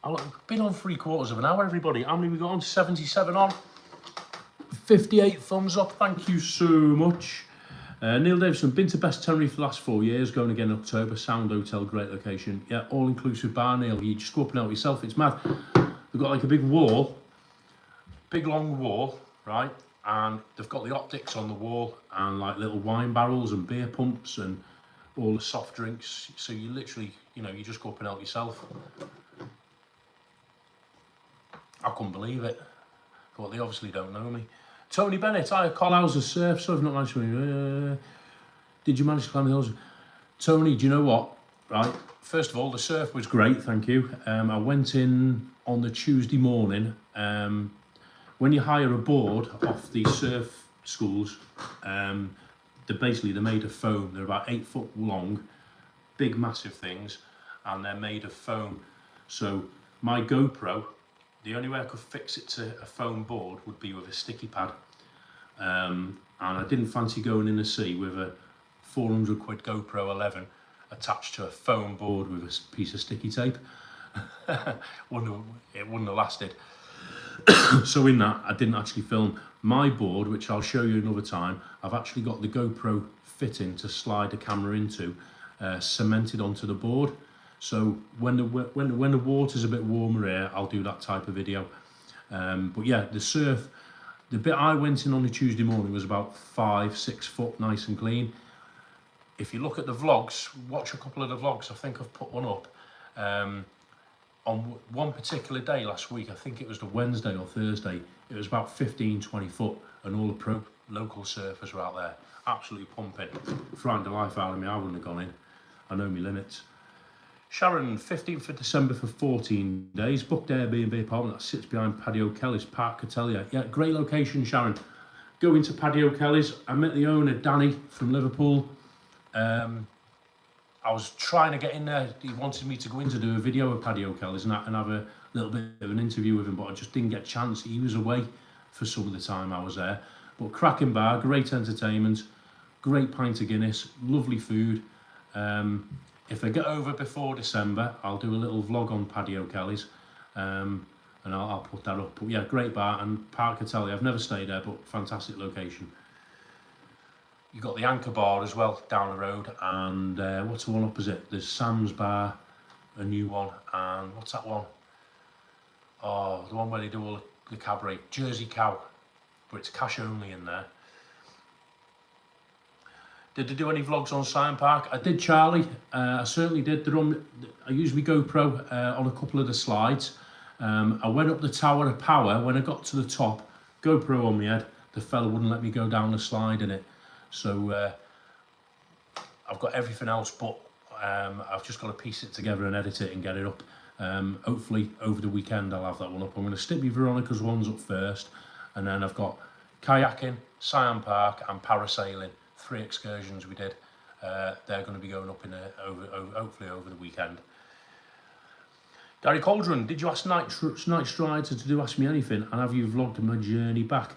I've been on 3/4 of an hour, everybody. How many we got on? 77 on. 58 thumbs up. Thank you so much. Neil Davison, been to Best Tenerife for the last 4 years, going again in October. Sound hotel, great location. Yeah, all-inclusive bar, Neil. You just go up and out yourself. It's mad. They've got like a big wall, big long wall, right? And they've got the optics on the wall and like little wine barrels and beer pumps and all the soft drinks. So you literally, you know, you just go up and out yourself. I couldn't believe it. But they obviously don't know me. Tony Bennett, hi, Col, how's the surf? So I've not managed to... did you manage to climb the hills? Tony, do you know what? Right, first of all, the surf was great, thank you. I went in on the Tuesday morning. When you hire a board off the surf schools, they're made of foam. They're about 8 foot long, big, massive things, and they're made of foam. So my GoPro, the only way I could fix it to a foam board would be with a sticky pad. And I didn't fancy going in the sea with a 400 quid GoPro 11 attached to a foam board with a piece of sticky tape. It wouldn't have lasted. So in that, I didn't actually film. My board, which I'll show you another time, I've actually got the GoPro fitting to slide the camera into, cemented onto the board. So when the water's a bit warmer here, I'll do that type of video. But yeah, the surf, the bit I went in on a Tuesday morning was about 5-6 foot, nice and clean. If you look at the vlogs, watch a couple of the vlogs, I think I've put one up. On one particular day last week, I think it was the Wednesday or Thursday, it was about 15-20 foot, and all the pro local surfers were out there, absolutely pumping. Frightened the life out of me, I wouldn't have gone in. I know my limits. Sharon, 15th of December for 14 days, booked Airbnb apartment that sits behind Patio Kelly's, Park Catalia. Yeah, great location, Sharon. Going to Patio Kelly's, I met the owner, Danny, from Liverpool. I was trying to get in there. He wanted me to go in to do a video of Patio Kelly's and have a little bit of an interview with him, but I just didn't get a chance. He was away for some of the time I was there. But cracking bar, great entertainment, great pint of Guinness, lovely food. If I get over before December, I'll do a little vlog on Patio Kelly's, and I'll put that up. But yeah, great bar, and Park Catalia, I've never stayed there, but fantastic location. You've got the Anchor Bar as well down the road, and what's the one opposite? There's Sam's Bar, a new one, and what's that one? Oh, the one where they do all the cabaret, Jersey Cow, but it's cash only in there. Did they do any vlogs on Siam Park? I did, Charlie. I certainly did. I used my GoPro on a couple of the slides. I went up the Tower of Power. When I got to the top, GoPro on my head, the fella wouldn't let me go down the slide in it. So I've got everything else, but I've just got to piece it together and edit it and get it up. Hopefully over the weekend I'll have that one up. I'm going to stick my Veronica's ones up first, and then I've got kayaking, Siam Park, and parasailing. 3 excursions we did. They're going to be going up in hopefully over the weekend. Gary Cauldron, did you ask Night Strider to do Ask Me Anything, and have you vlogged my journey back?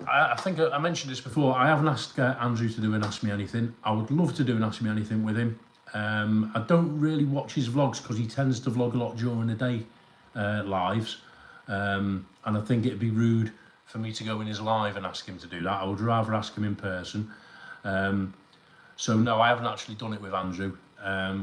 I think I mentioned this before. I haven't asked Andrew to do an Ask Me Anything. I would love to do an Ask Me Anything with him. I don't really watch his vlogs because he tends to vlog a lot during the day lives, and I think it'd be rude for me to go in his live and ask him to do that. I would rather ask him in person. So no, I haven't actually done it with Andrew.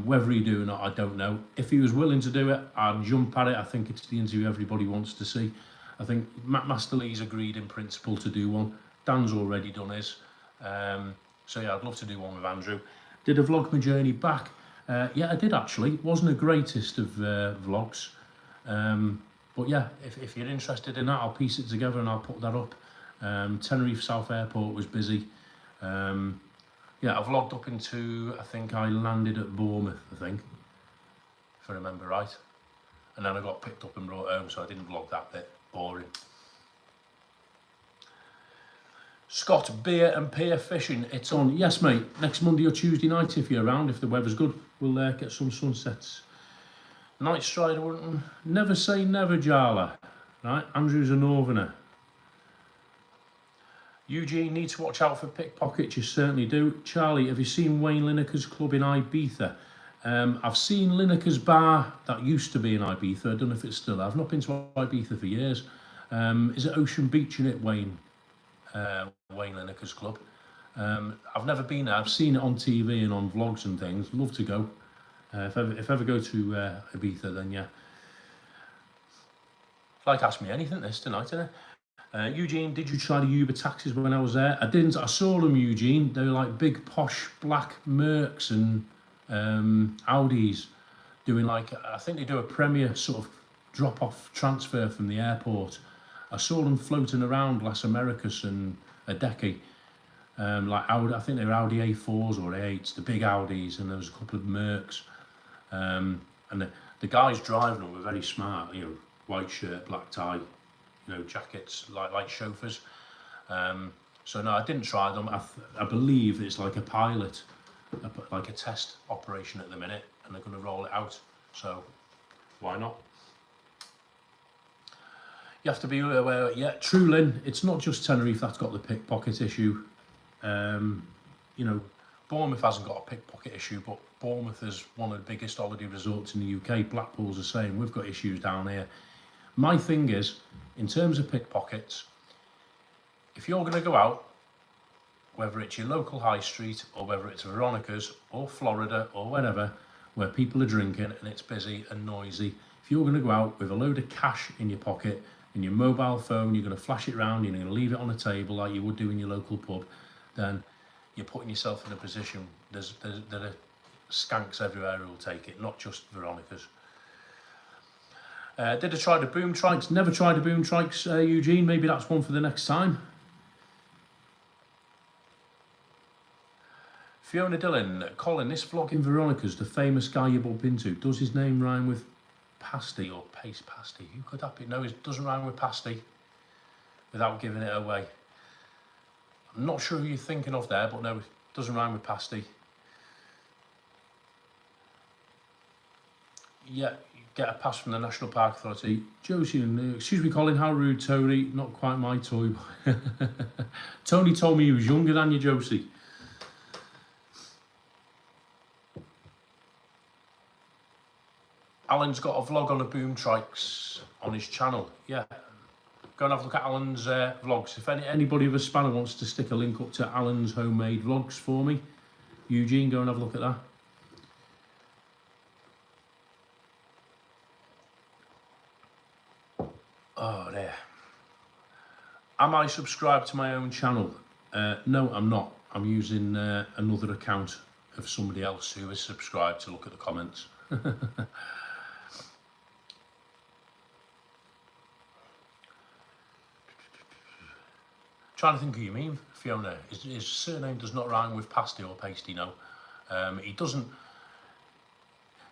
Whether he do or not, I don't know. If he was willing to do it, I'd jump at it. I think it's the interview everybody wants to see. I think Master Lee's agreed in principle to do one. Dan's already done his. So yeah, I'd love to do one with Andrew. Did I vlog my journey back? Yeah, I did actually. It wasn't the greatest of vlogs. But yeah, if you're interested in that, I'll piece it together and I'll put that up. Tenerife South Airport was busy. Yeah, I vlogged up into, I think I landed at Bournemouth, I think, if I remember right. And then I got picked up and brought home, so I didn't vlog that bit. Boring. Scott, beer and pier fishing, it's on. Yes, mate, next Monday or Tuesday night if you're around, if the weather's good, we'll get some sunsets. Night Strider, wouldn't never say never, Jarla. Right, Andrew's a northerner. Eugene, need to watch out for pickpockets, you certainly do. Charlie, have you seen Wayne Lineker's club in Ibiza? I've seen Lineker's bar that used to be in Ibiza. I don't know if it's still. I've not been to Ibiza for years. Is it Ocean Beach in it, Wayne Lineker's club? I've never been there. I've seen it on TV and on vlogs and things. Love to go. If I ever go to Ibiza, then yeah. It's like Ask Me Anything this tonight, isn't it? Eugene, did you try the Uber taxis when I was there? I didn't. I saw them, Eugene. They were like big posh black Mercs and Audis doing like, I think they do a Premier sort of drop-off transfer from the airport. I saw them floating around Las Americas and a Decade. Like Audi, I think they were Audi A4s or A8s, the big Audis, and there was a couple of Mercs. And the guys driving them were very smart, you know, white shirt, black tie, you know, jackets, like chauffeurs. So no, I didn't try them. I believe it's like a pilot, like a test operation at the minute, and they're going to roll it out. So why not? You have to be aware. Yeah, true, Lynn. It's not just Tenerife that's got the pickpocket issue. You know, Bournemouth hasn't got a pickpocket issue, but Bournemouth is one of the biggest holiday resorts in the UK. Blackpool's the same. We've got issues down here. My thing is, in terms of pickpockets, if you're going to go out, whether it's your local high street or whether it's Veronica's or Florida or wherever, where people are drinking and it's busy and noisy, if if you're going to go out with a load of cash in your pocket, in your mobile phone, you're going to flash it around, you're going to leave it on a table like you would do in your local pub, then you're putting yourself in a position, there are skanks everywhere who will take it, not just Veronica's. Did I try the boom trikes? Never tried the boom trikes, Eugene. Maybe that's one for the next time. Fiona Dillon, Colin, this vlog in Veronica's, the famous guy you bump into, does his name rhyme with pasty or paste pasty? Who could that be? No, it doesn't rhyme with pasty, without giving it away. I'm not sure who you're thinking of there, but no, it doesn't rhyme with pasty. Yeah, you get a pass from the National Park Authority. Josie, excuse me, Colin, how rude, Tony. Not quite my toy. Tony told me he was younger than you, Josie. Alan's got a vlog on the boom trikes on his channel. Yeah, go and have a look at Alan's vlogs. If anybody of a spanner wants to stick a link up to Alan's homemade vlogs for me, Eugene, go and have a look at that. Oh, there. Am I subscribed to my own channel? No, I'm not. I'm using another account of somebody else who is subscribed to look at the comments. Trying to think who you mean, Fiona. His surname does not rhyme with pasty or pasty, no. He doesn't.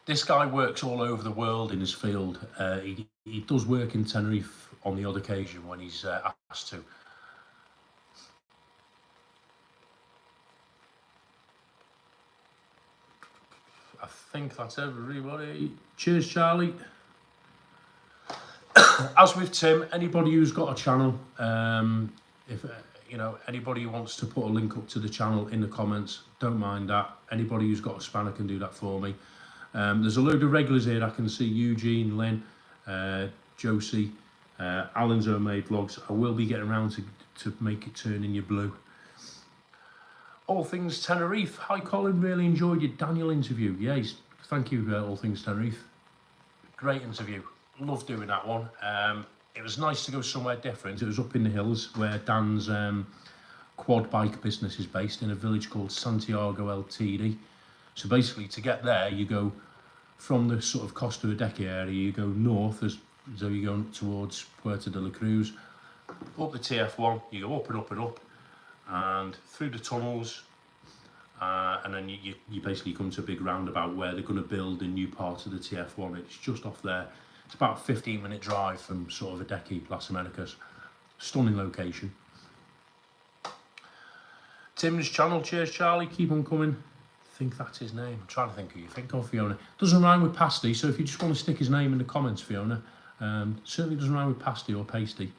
This guy works all over the world in his field. He does work in Tenerife on the odd occasion when he's asked to. I think that's everybody. Cheers, Charlie. As with Tim, anybody who's got a channel, if you know, anybody who wants to put a link up to the channel in the comments, don't mind that. Anybody who's got a spanner can do that for me. There's a load of regulars here. I can see Eugene, Lynn, Josie, Alan's homemade vlogs. I will be getting around to make it turn in your blue. All Things Tenerife. Hi Colin, really enjoyed your Daniel interview. Yes, thank you, All Things Tenerife. Great interview. Love doing that one. It was nice to go somewhere different. It was up in the hills where Dan's quad bike business is based, in a village called Santiago Ltd. So basically, to get there, you go from the sort of Costa Rica area, you go north, as though you're going towards Puerto de la Cruz, up the TF1, you go up and up and up, and through the tunnels, and then you basically come to a big roundabout where they're going to build a new part of the TF1. It's just off there. It's about a 15-minute drive from sort of Adeje, Las Americas. Stunning location. Tim's channel, cheers Charlie, keep on coming. I think that's his name. I'm trying to think who you think of, Fiona. Doesn't rhyme with pasty, so if you just want to stick his name in the comments, Fiona, certainly doesn't rhyme with pasty or pasty.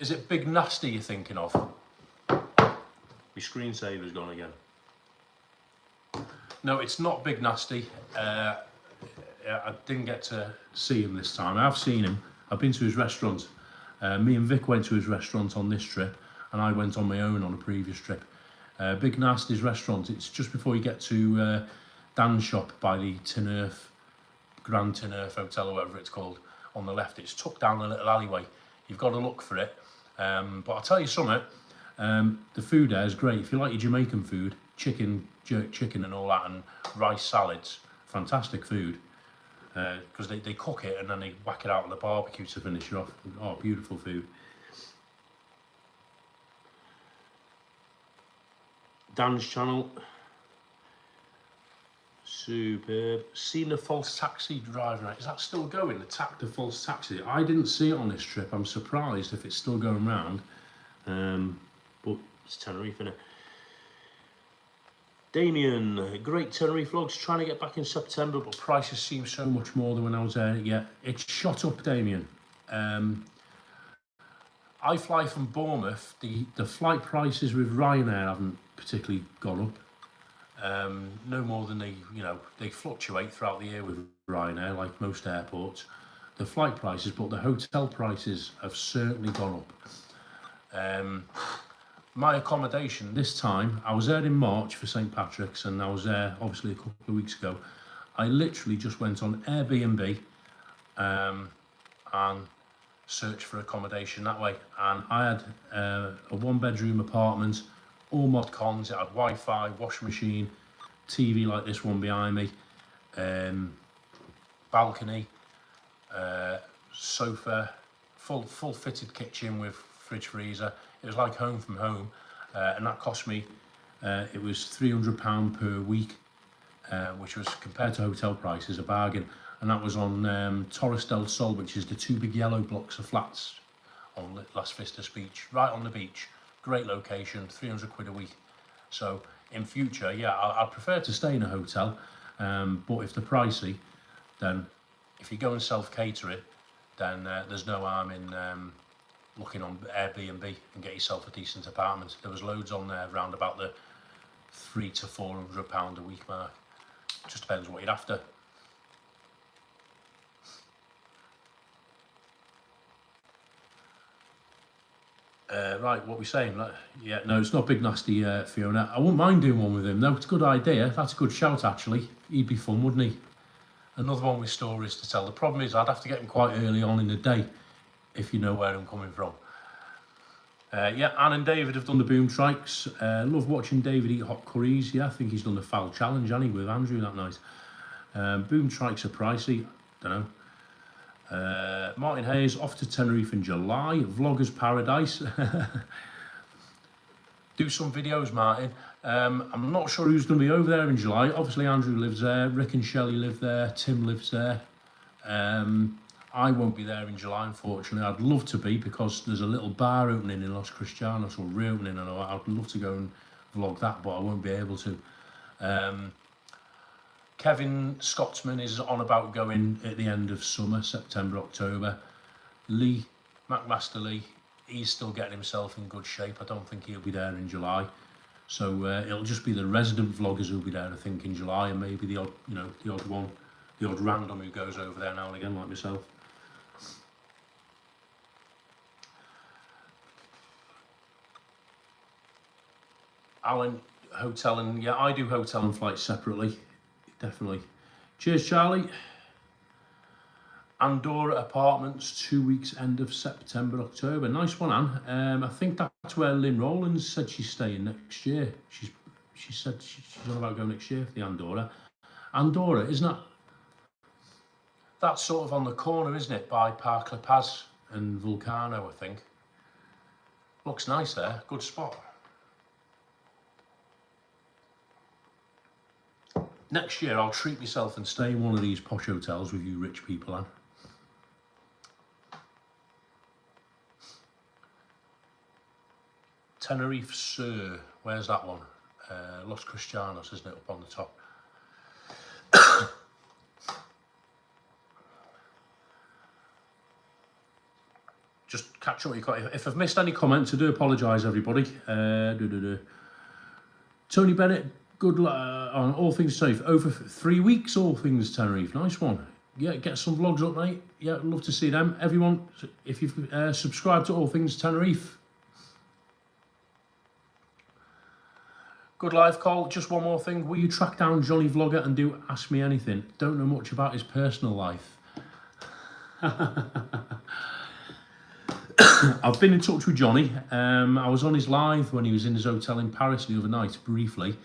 Is it Big Nasty you're thinking of? My screensaver's gone again. No, it's not Big Nasty. I didn't get to see him this time. I've seen him. I've been to his restaurant. Me and Vic went to his restaurant on this trip, and I went on my own on a previous trip. Big Nasty's restaurant, it's just before you get to Dan's shop by the Tenerife, Grand Tenerife Hotel, or whatever it's called, on the left. It's tucked down a little alleyway. You've got to look for it. But I'll tell you something, the food there is great. If you like your Jamaican food, chicken, jerk chicken and all that, and rice salads, fantastic food. Because they cook it and then they whack it out on the barbecue to finish it off. Oh, beautiful food. Dan's channel. Superb. Seen the false taxi driving. Is that still going? The false taxi. I didn't see it on this trip. I'm surprised if it's still going round. But it's Tenerife, isn't it? Damien, great Tenerife vlogs. Trying to get back in September, but prices seem so much more than when I was there. Yeah, it's shot up, Damien. I fly from Bournemouth. The flight prices with Ryanair haven't particularly gone up. No more than they fluctuate throughout the year with Ryanair, like most airports. The flight prices, but the hotel prices have certainly gone up. My accommodation this time, I was there in March for St. Patrick's, and I was there obviously a couple of weeks ago. I literally just went on Airbnb and searched for accommodation that way. And I had a 1-bedroom apartment, all mod cons. It had Wi-Fi, washing machine, TV like this one behind me, balcony, sofa, full fitted kitchen with fridge freezer. It was like home from home, and that cost me, it was £300 per week, which was, compared to hotel prices, a bargain. And that was on Torres del Sol, which is the 2 big yellow blocks of flats on Las Vistas Beach, right on the beach. Great location, 300 quid a week. So in future, yeah, I'd prefer to stay in a hotel, but if they're pricey, then if you go and self-cater it, then there's no harm in looking on Airbnb and get yourself a decent apartment. There was loads on there around about the £300 to £400 a week mark. Just depends what you're after. Right, what we're saying? Yeah, no, it's not Big Nasty, Fiona. I wouldn't mind doing one with him, though. It's a good idea. That's a good shout, actually. He'd be fun, wouldn't he? Another one with stories to tell. The problem is I'd have to get him quite early on in the day, if you know where I'm coming from. Yeah, Anne and David have done the boom trikes. Love watching David eat hot curries. Yeah, I think he's done the foul challenge, hasn't he, with Andrew that night. Boom trikes are pricey. Don't know. Martin Hayes off to Tenerife in July. Vloggers Paradise. Do some videos, Martin. I'm not sure who's going to be over there in July. Obviously Andrew lives there, Rick and Shelley live there, Tim lives there. I won't be there in July, unfortunately. I'd love to be, because there's a little bar opening in Los Cristianos, or reopening, and I'd love to go and vlog that, but I won't be able to. Kevin Scotsman is on about going at the end of summer, September, October. Lee, McMaster Lee, he's still getting himself in good shape. I don't think he'll be there in July. So it'll just be the resident vloggers who'll be there, I think, in July, and maybe the odd, the odd one, the odd random who goes over there now and again, like myself. Alan, hotel and, yeah, I do hotel and flights separately. Definitely. Cheers, Charlie. Andorra apartments, 2 weeks, end of September, October. Nice one, Anne. I think that's where Lynn Rowlands said she's staying next year. She said she's on about going next year for the Andorra. Andorra, isn't that? That's sort of on the corner, isn't it, by Park La Paz and Vulcano, I think. Looks nice there. Good spot. Next year, I'll treat myself and stay in one of these posh hotels with you rich people, Anne. Tenerife Sur, where's that one? Los Cristianos, isn't it, up on the top? Just catch up with you. If I've missed any comments, I do apologise, everybody. Tony Bennett, good luck on All Things Tenerife. Over 3 weeks, All Things Tenerife. Nice one. Yeah, get some vlogs up, mate. Yeah, love to see them. Everyone, if you've subscribed to All Things Tenerife. Good life, Cole. Just one more thing. Will you track down Johnny Vlogger and do Ask Me Anything? Don't know much about his personal life. I've been in touch with Johnny. I was on his live when he was in his hotel in Paris the other night, briefly.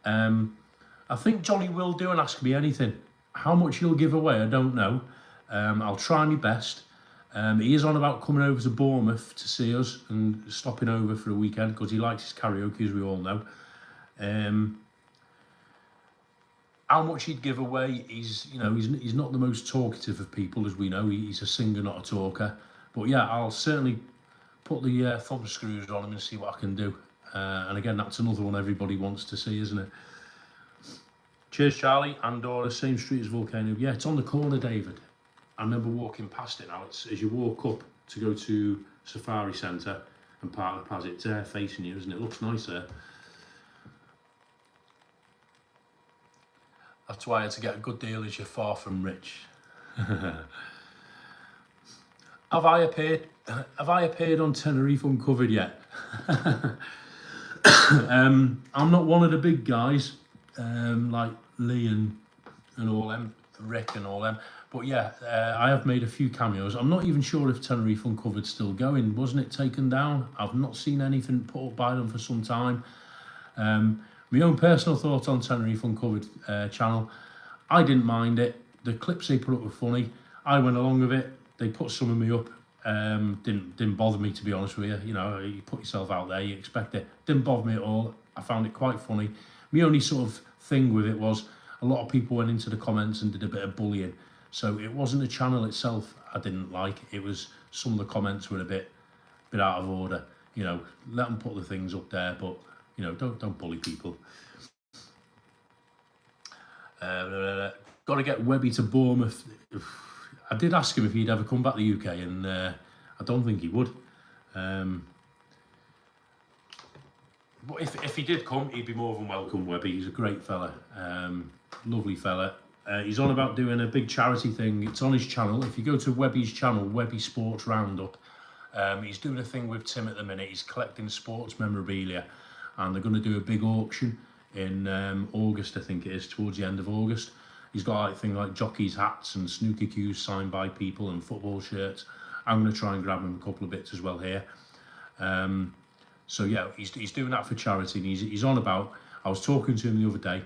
I think Johnny will do an Ask Me Anything. How much he'll give away, I don't know. I'll try my best. He is on about coming over to Bournemouth to see us and stopping over for a weekend, because he likes his karaoke, as we all know. How much he'd give away, he's not the most talkative of people, as we know. He's a singer, not a talker. But yeah, I'll certainly put the thumb screws on him and see what I can do. And again, that's another one everybody wants to see, isn't it? Cheers, Charlie. Andorra, same street as Volcano. Yeah, it's on the corner, David. I remember walking past it now. It's as you walk up to go to Safari Centre and Park La Paz. It's there facing you, isn't it? Looks nice there. That's why I had to get a good deal, as you're far from rich. Have I appeared on Tenerife Uncovered yet? I'm not one of the big guys like Lee and and all them, Rick and all them. But yeah, I have made a few cameos. I'm not even sure if Tenerife Uncovered's still going. Wasn't it taken down? I've not seen anything put up by them for some time. My own personal thoughts on Tenerife Uncovered channel, I didn't mind it. The clips they put up were funny. I went along with it. They put some of me up. Didn't bother me, to be honest with you. You know, you put yourself out there, you expect it. Didn't bother me at all. I found it quite funny. My only sort of thing with it was a lot of people went into the comments and did a bit of bullying. So it wasn't the channel itself I didn't like. It was some of the comments were a bit out of order. You know, let them put the things up there, but you know, don't bully people. Got to get Webby to Bournemouth. I did ask him if he'd ever come back to the UK, and I don't think he would. But if he did come, he'd be more than welcome, Webby. He's a great fella, lovely fella. He's on about doing a big charity thing. It's on his channel. If you go to Webby's channel, Webby Sports Roundup, he's doing a thing with Tim at the minute. He's collecting sports memorabilia, and they're going to do a big auction in August, I think it is, towards the end of August. He's got like things like jockeys' hats and snooker cues signed by people and football shirts. I'm going to try and grab him a couple of bits as well here. So yeah, he's doing that for charity, and he's on about. I was talking to him the other day.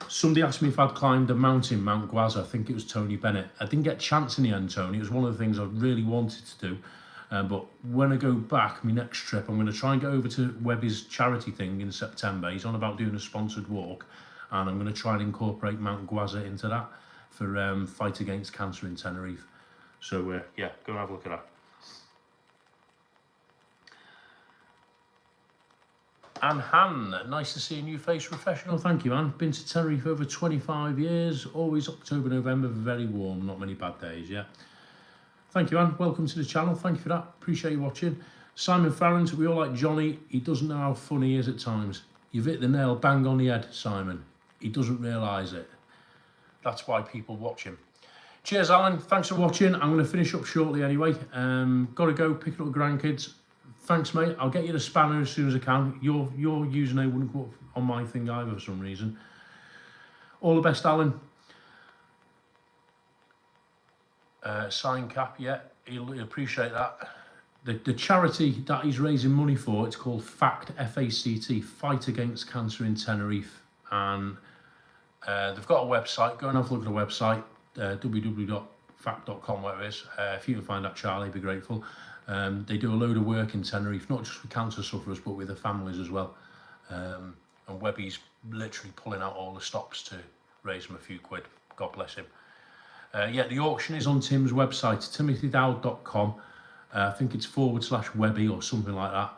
Somebody asked me if I'd climbed a mountain, Mount Guaza. I think it was Tony Bennett. I didn't get a chance in the end, Tony. It was one of the things I really wanted to do. But when I go back, my next trip, I'm going to try and get over to Webby's charity thing in September. He's on about doing a sponsored walk, and I'm going to try and incorporate Mount Guaza into that for Fight Against Cancer in Tenerife. So yeah, go and have a look at that. And Han, nice to see a new face, professional. Thank you, Anne. Been to Tenerife over 25 years. Always October, November, very warm. Not many bad days, yeah. Thank you, Anne. Welcome to the channel. Thank you for that. Appreciate you watching. Simon Farrant, we all like Johnny. He doesn't know how funny he is at times. You've hit the nail bang on the head, Simon. He doesn't realise it. That's why people watch him. Cheers, Alan. Thanks for watching. I'm going to finish up shortly anyway. Got to go pick up the grandkids. Thanks, mate. I'll get you the spanner as soon as I can. Your username wouldn't go up on my thing either for some reason. All the best, Alan. Sign cap, yeah, he'll appreciate that. The charity that he's raising money for, it's called FACT, F-A-C-T, Fight Against Cancer in Tenerife. And they've got a website. Go and have a look at the website, www.fact.com, whatever it is. If you can find that, Charlie, I'd be grateful. They do a load of work in Tenerife, not just with cancer sufferers, but with their families as well. And Webby's literally pulling out all the stops to raise them a few quid. God bless him. Yeah, the auction is on Tim's website, timothydowd.com. I think it's /Webby or something like that.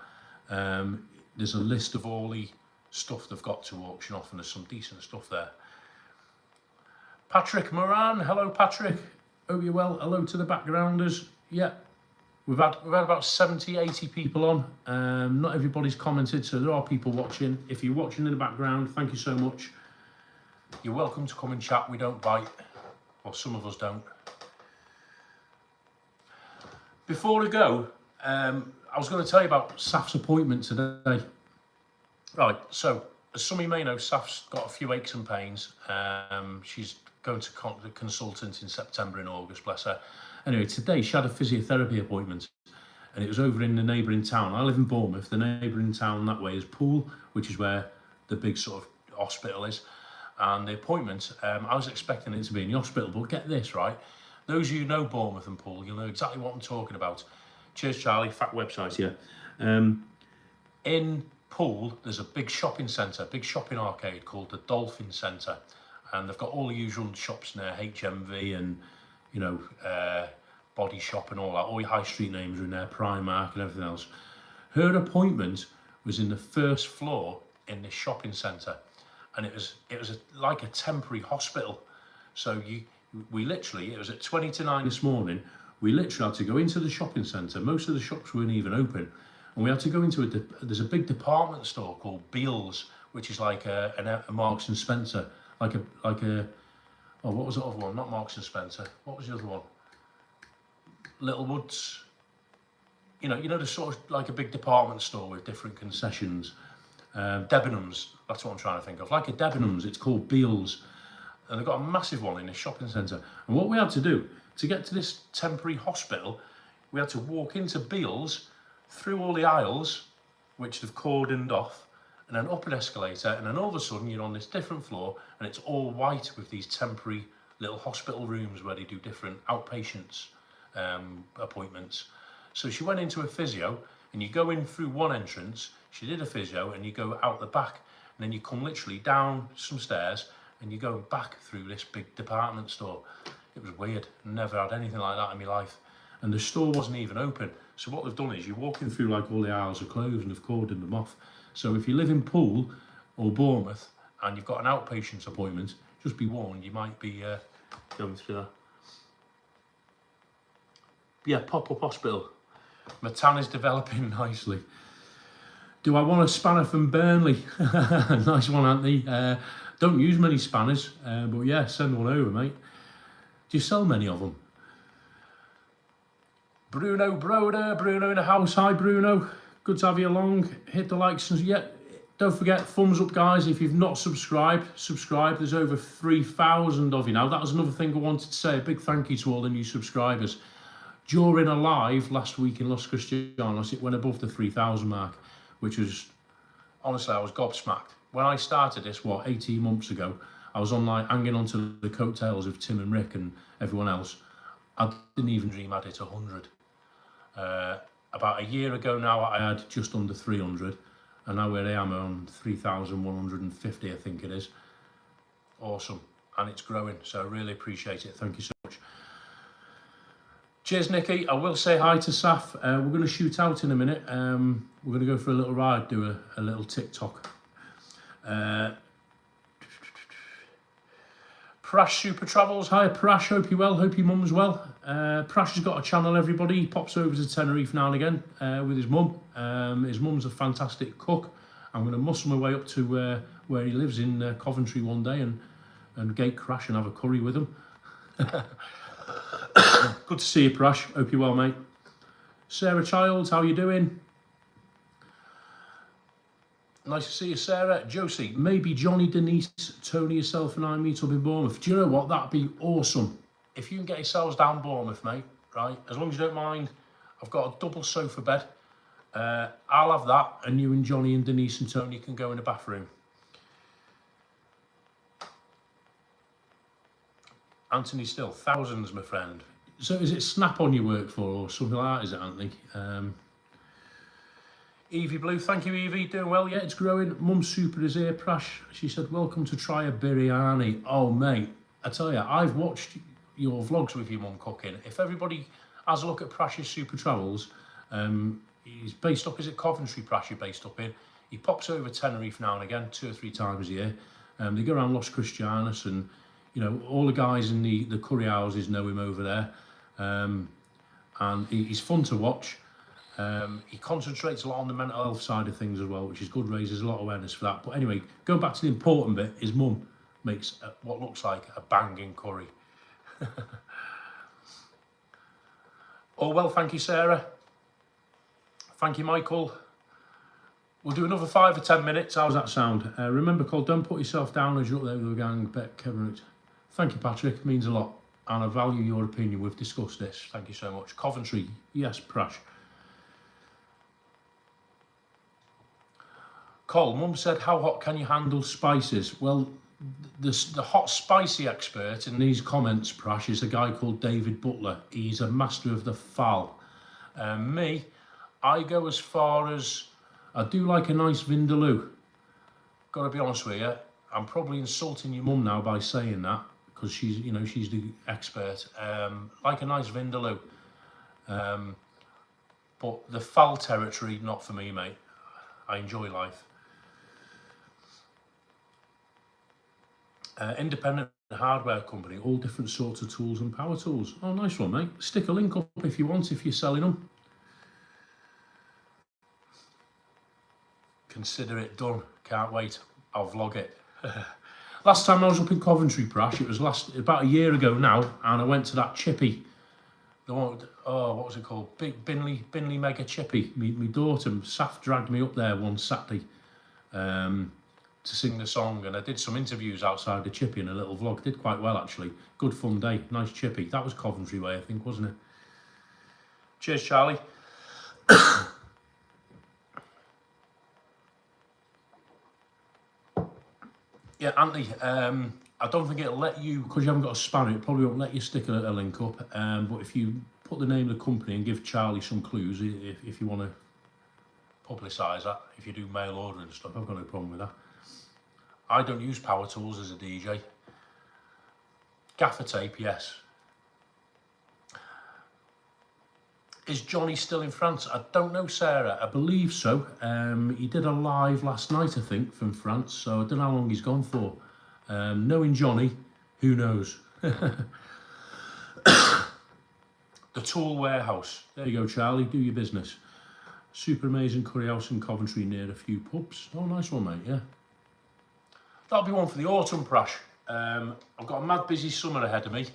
There's a list of all the stuff they've got to auction off, and there's some decent stuff there. Patrick Moran, hello Patrick. Hope you're well. Hello to the backgrounders. Yeah. We've had about 70, 80 people on. Not everybody's commented, so there are people watching. If you're watching in the background, thank you so much. You're welcome to come and chat. We don't bite. Well, some of us don't. Before I go, I was going to tell you about Saf's appointment today. Right, so as some of you may know, Saf's got a few aches and pains. She's going to the consultant in September and August, bless her. Anyway, today she had a physiotherapy appointment, and it was over in the neighbouring town. I live in Bournemouth. The neighbouring town that way is Poole, which is where the big sort of hospital is. And the appointment, I was expecting it to be in the hospital, but get this, right? Those of you who know Bournemouth and Poole, you'll know exactly what I'm talking about. Cheers, Charlie. Fact website here. In Poole, there's a big shopping centre, big shopping arcade called the Dolphin Centre. And they've got all the usual shops in there, HMV and, you know, Body Shop and all that. All your high street names are in there, Primark and everything else. Her appointment was in the first floor in this shopping centre. And it was like a temporary hospital. So we literally, it was at 20 to 9 this morning, we literally had to go into the shopping centre. Most of the shops weren't even open. And we had to go into there's a big department store called Beals, which is like a Marks and Spencer. Like a, oh, what was the other one? Not Marks and Spencer. What was the other one? Littlewoods. You know, the sort of like a big department store with different concessions. Debenhams, that's what I'm trying to think of. Like a Debenhams, it's called Beals. and they've got a massive one in a shopping centre. And what we had to do, to get to this temporary hospital, we had to walk into Beale's, through all the aisles, which they've cordoned off, and then up an escalator, and then all of a sudden you're on this different floor, and it's all white with these temporary little hospital rooms where they do different outpatients appointments. So she went into a physio, and you go in through one entrance, she did a physio, and you go out the back, and then you come literally down some stairs, and you go back through this big department store. It was weird. Never had anything like that in my life. And the store wasn't even open. So what they've done is you're walking through like all the aisles are closed and they've cordoned them off. So if you live in Poole or Bournemouth and you've got an outpatients appointment, just be warned, you might be going through that. Yeah, pop-up hospital. My tan is developing nicely. Do I want a spanner from Burnley? Nice one, Anthony. Don't use many spanners, but yeah, send one over, mate. Do you sell many of them? Bruno Broder, Bruno in the house. Hi, Bruno. Good to have you along. Hit the likes and yeah, don't forget, thumbs up, guys. If you've not subscribed, subscribe. There's over 3,000 of you now. That was another thing I wanted to say. A big thank you to all the new subscribers. During a live last week in Los Cristianos, it went above the 3,000 mark, which was, honestly, I was gobsmacked. When I started this, 18 months ago, I was on like hanging onto the coattails of Tim and Rick and everyone else. I didn't even dream I'd hit 100. About a year ago now, I had just under 300, and now where I am on 3,150, I think it is. Awesome, and it's growing, so I really appreciate it. Thank you so much. Cheers, Nikki. I will say hi to Saf. We're going to shoot out in a minute. We're going to go for a little ride, do a little TikTok. Prash Super Travels. Hi, Prash. Hope you're well. Hope your mum's well. Prash has got a channel, everybody. He pops over to Tenerife now and again with his mum. His mum's a fantastic cook. I'm going to muscle my way up to where he lives in Coventry one day and gate crash and have a curry with him. Good to see you, Prash. Hope you're well, mate. Sarah Childs, how you doing? Nice to see you, Sarah. Josie, maybe Johnny, Denise, Tony, yourself and I meet up in Bournemouth. Do you know what? That'd be awesome. If you can get yourselves down Bournemouth, mate, right? As long as you don't mind, I've got a double sofa bed. I'll have that, and you and Johnny and Denise and Tony can go in the bathroom. Anthony Still, thousands, my friend. So is it Snap-on you work for or something like that, is it, Anthony? Evie Blue, thank you, Evie. Doing well, yeah, it's growing. Mum Super is here, Prash. She said, welcome to try a biryani. Oh, mate, I tell you, I've watched your vlogs with your mum cooking. If everybody has a look at Prash's Super Travels, he's based up, is it Coventry, Prash, you're based up in? He pops over Tenerife now and again, 2 or 3 times a year. They go around Los Cristianos and, you know, all the guys in the curry houses know him over there. And he's fun to watch. He concentrates a lot on the mental health side of things as well, which is good, raises a lot of awareness for that. But anyway, going back to the important bit, his mum makes what looks like a banging curry. Oh, well, thank you, Sarah. Thank you, Michael. We'll do another 5 or 10 minutes. How's that sound? Remember, Cole, don't put yourself down as you're up there with the gang. Bet Kevin. Thank you, Patrick. It means a lot. And I value your opinion. We've discussed this. Thank you so much. Coventry. Yes, Prash. Cole, Mum said, how hot can you handle spices? Well, the hot spicy expert in these comments, Prash, is a guy called David Butler. He's a master of the foul. Me, I go as far as, I do like a nice vindaloo. Got to be honest with you, I'm probably insulting your mum now by saying that, because she's, you know, she's the expert. Like a nice vindaloo. But the foul territory, not for me, mate. I enjoy life. Independent hardware company, all different sorts of tools and power tools. Oh, nice one, mate. Stick a link up if you want, if you're selling them. Consider it done. Can't wait. I'll vlog it. Last time I was up in Coventry, Prash, it was about a year ago now, and I went to that chippy. The one, oh, what was it called? Big Binley Mega Chippy. My daughter, Saf, dragged me up there one Saturday. to sing the song, and I did some interviews outside the chippy in a little vlog. Did quite well actually. Good fun day. Nice chippy. That was Coventry way, I think, wasn't it? Cheers, Charlie. Yeah, Andy, I don't think it'll let you, because you haven't got a spanner, it probably won't let you stick a link up. But if you put the name of the company and give Charlie some clues, if you want to publicise that, if you do mail order and stuff, I've got no problem with that. I don't use power tools as a DJ. Gaffer tape, yes. Is Johnny still in France? I don't know, Sarah. I believe so. He did a live last night, I think, from France, so I don't know how long he's gone for. Knowing Johnny, who knows? The Tool Warehouse. There you go, Charlie. Do your business. Super amazing curry house in Coventry near a few pubs. Oh, nice one, mate, yeah. That'll be one for the autumn, Prash. I've got a mad busy summer ahead of me.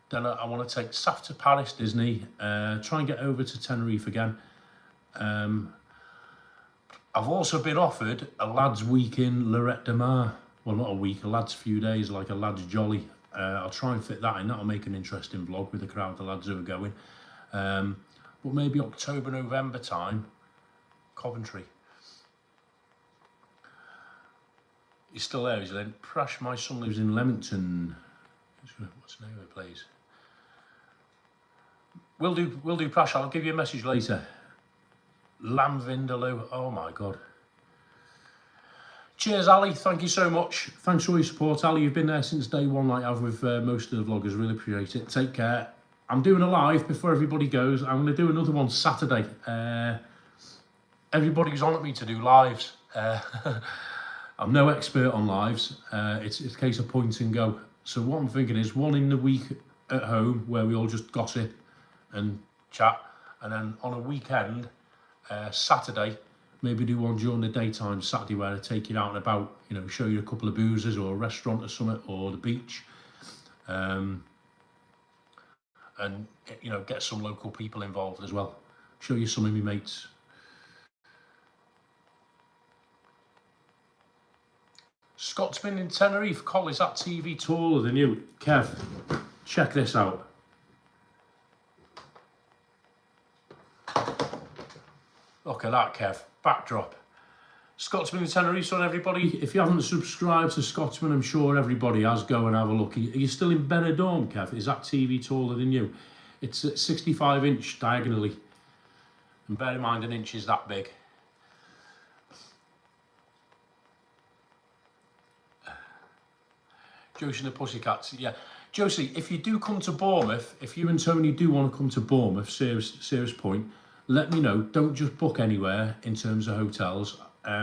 Then I want to take Saf to Paris, Disney, try and get over to Tenerife again. I've also been offered a lads' week in Lorette de Mar. Well, not a week, a lads' few days, like a lads' jolly. I'll try and fit that in. That'll make an interesting vlog with the crowd, the lads who are going. But maybe October, November time, Coventry. He's still there, is he? Prash, my son lives in Leamington. What's the name of the place? We'll do, Prash. I'll give you a message later. Lamb Vindaloo. Oh my God. Cheers, Ali. Thank you so much. Thanks for your support, Ali. You've been there since day one, like I've with most of the vloggers. Really appreciate it. Take care. I'm doing a live before everybody goes. I'm going to do another one Saturday. Everybody's on at me to do lives. I'm no expert on lives. It's a case of point and go. So what I'm thinking is one in the week at home where we all just gossip and chat, and then on a weekend, Saturday, maybe do one during the daytime Saturday where I take you out and about, you know, show you a couple of boozers or a restaurant or something, or the beach, and you know, get some local people involved as well. Show you some of my mates. Scotsman in Tenerife. Col, is that TV taller than you? Kev, check this out. Look at that, Kev. Backdrop. Scotsman in Tenerife on everybody. If you haven't subscribed to Scotsman, I'm sure everybody has. Go and have a look. Are you still in Benidorm, Kev? Is that TV taller than you? It's at 65 inch diagonally. And bear in mind, an inch is that big. Josie and the Pussycats, yeah. Josie, if you do come to Bournemouth, if you and Tony do want to come to Bournemouth, serious point, let me know. Don't just book anywhere in terms of hotels.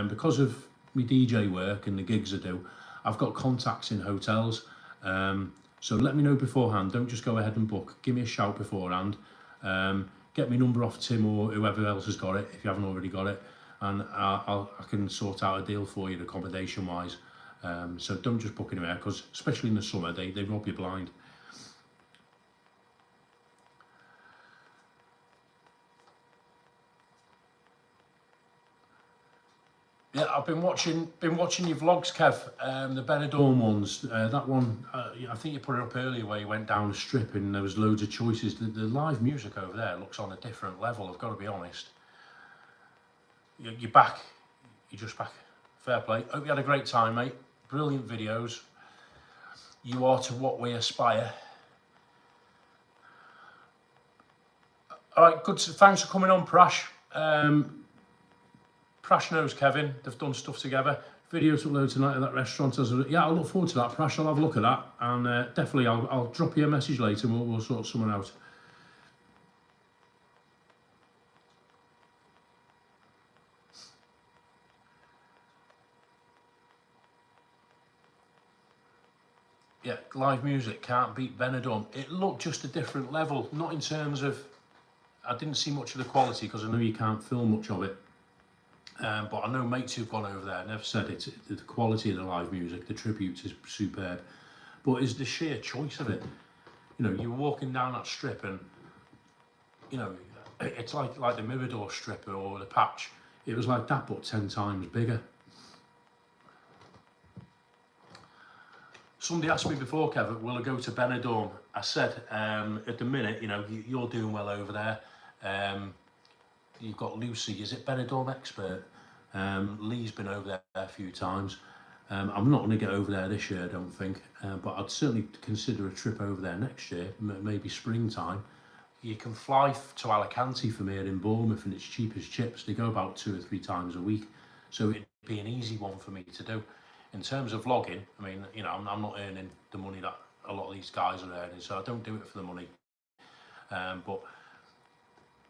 Because of my DJ work and the gigs I do, I've got contacts in hotels. So let me know beforehand. Don't just go ahead and book. Give me a shout beforehand. Get my number off Tim or whoever else has got it, if you haven't already got it. And I can sort out a deal for you accommodation-wise. So don't just book anywhere, because especially in the summer, they rob you blind. Yeah, I've been watching your vlogs, Kev. The Benidorm ones. That one, I think you put it up earlier where you went down the strip and there was loads of choices. The live music over there looks on a different level. I've got to be honest. You're back. You're just back. Fair play. Hope you had a great time, mate. Brilliant videos. You are to what we aspire. All right, good. Thanks for coming on, Prash. Prash knows Kevin. They've done stuff together. Video to upload tonight at that restaurant. Yeah, I'll look forward to that, Prash. I'll have a look at that, and definitely I'll drop you a message later and we'll sort someone out. Yeah, live music can't beat Benidorm. It looked just a different level, not in terms of, I didn't see much of the quality because I know you can't film much of it. But I know mates who've gone over there and they've said it's the quality of the live music, the tributes is superb. But it's the sheer choice of it. You know, you're walking down that strip and, you know, it's like the Mirador strip or the Patch. It was like that, but 10 times bigger. Somebody asked me before, Kevin, will I go to Benidorm? I said, at the minute, you know, you're doing well over there. You've got Lucy, is it Benidorm Expert? Lee's been over there a few times. I'm not going to get over there this year, I don't think, but I'd certainly consider a trip over there next year, maybe springtime. You can fly to Alicante from here in Bournemouth, and it's cheap as chips. They go about 2 or 3 times a week, so it'd be an easy one for me to do. In terms of vlogging, I mean, you know, I'm not earning the money that a lot of these guys are earning, so I don't do it for the money. But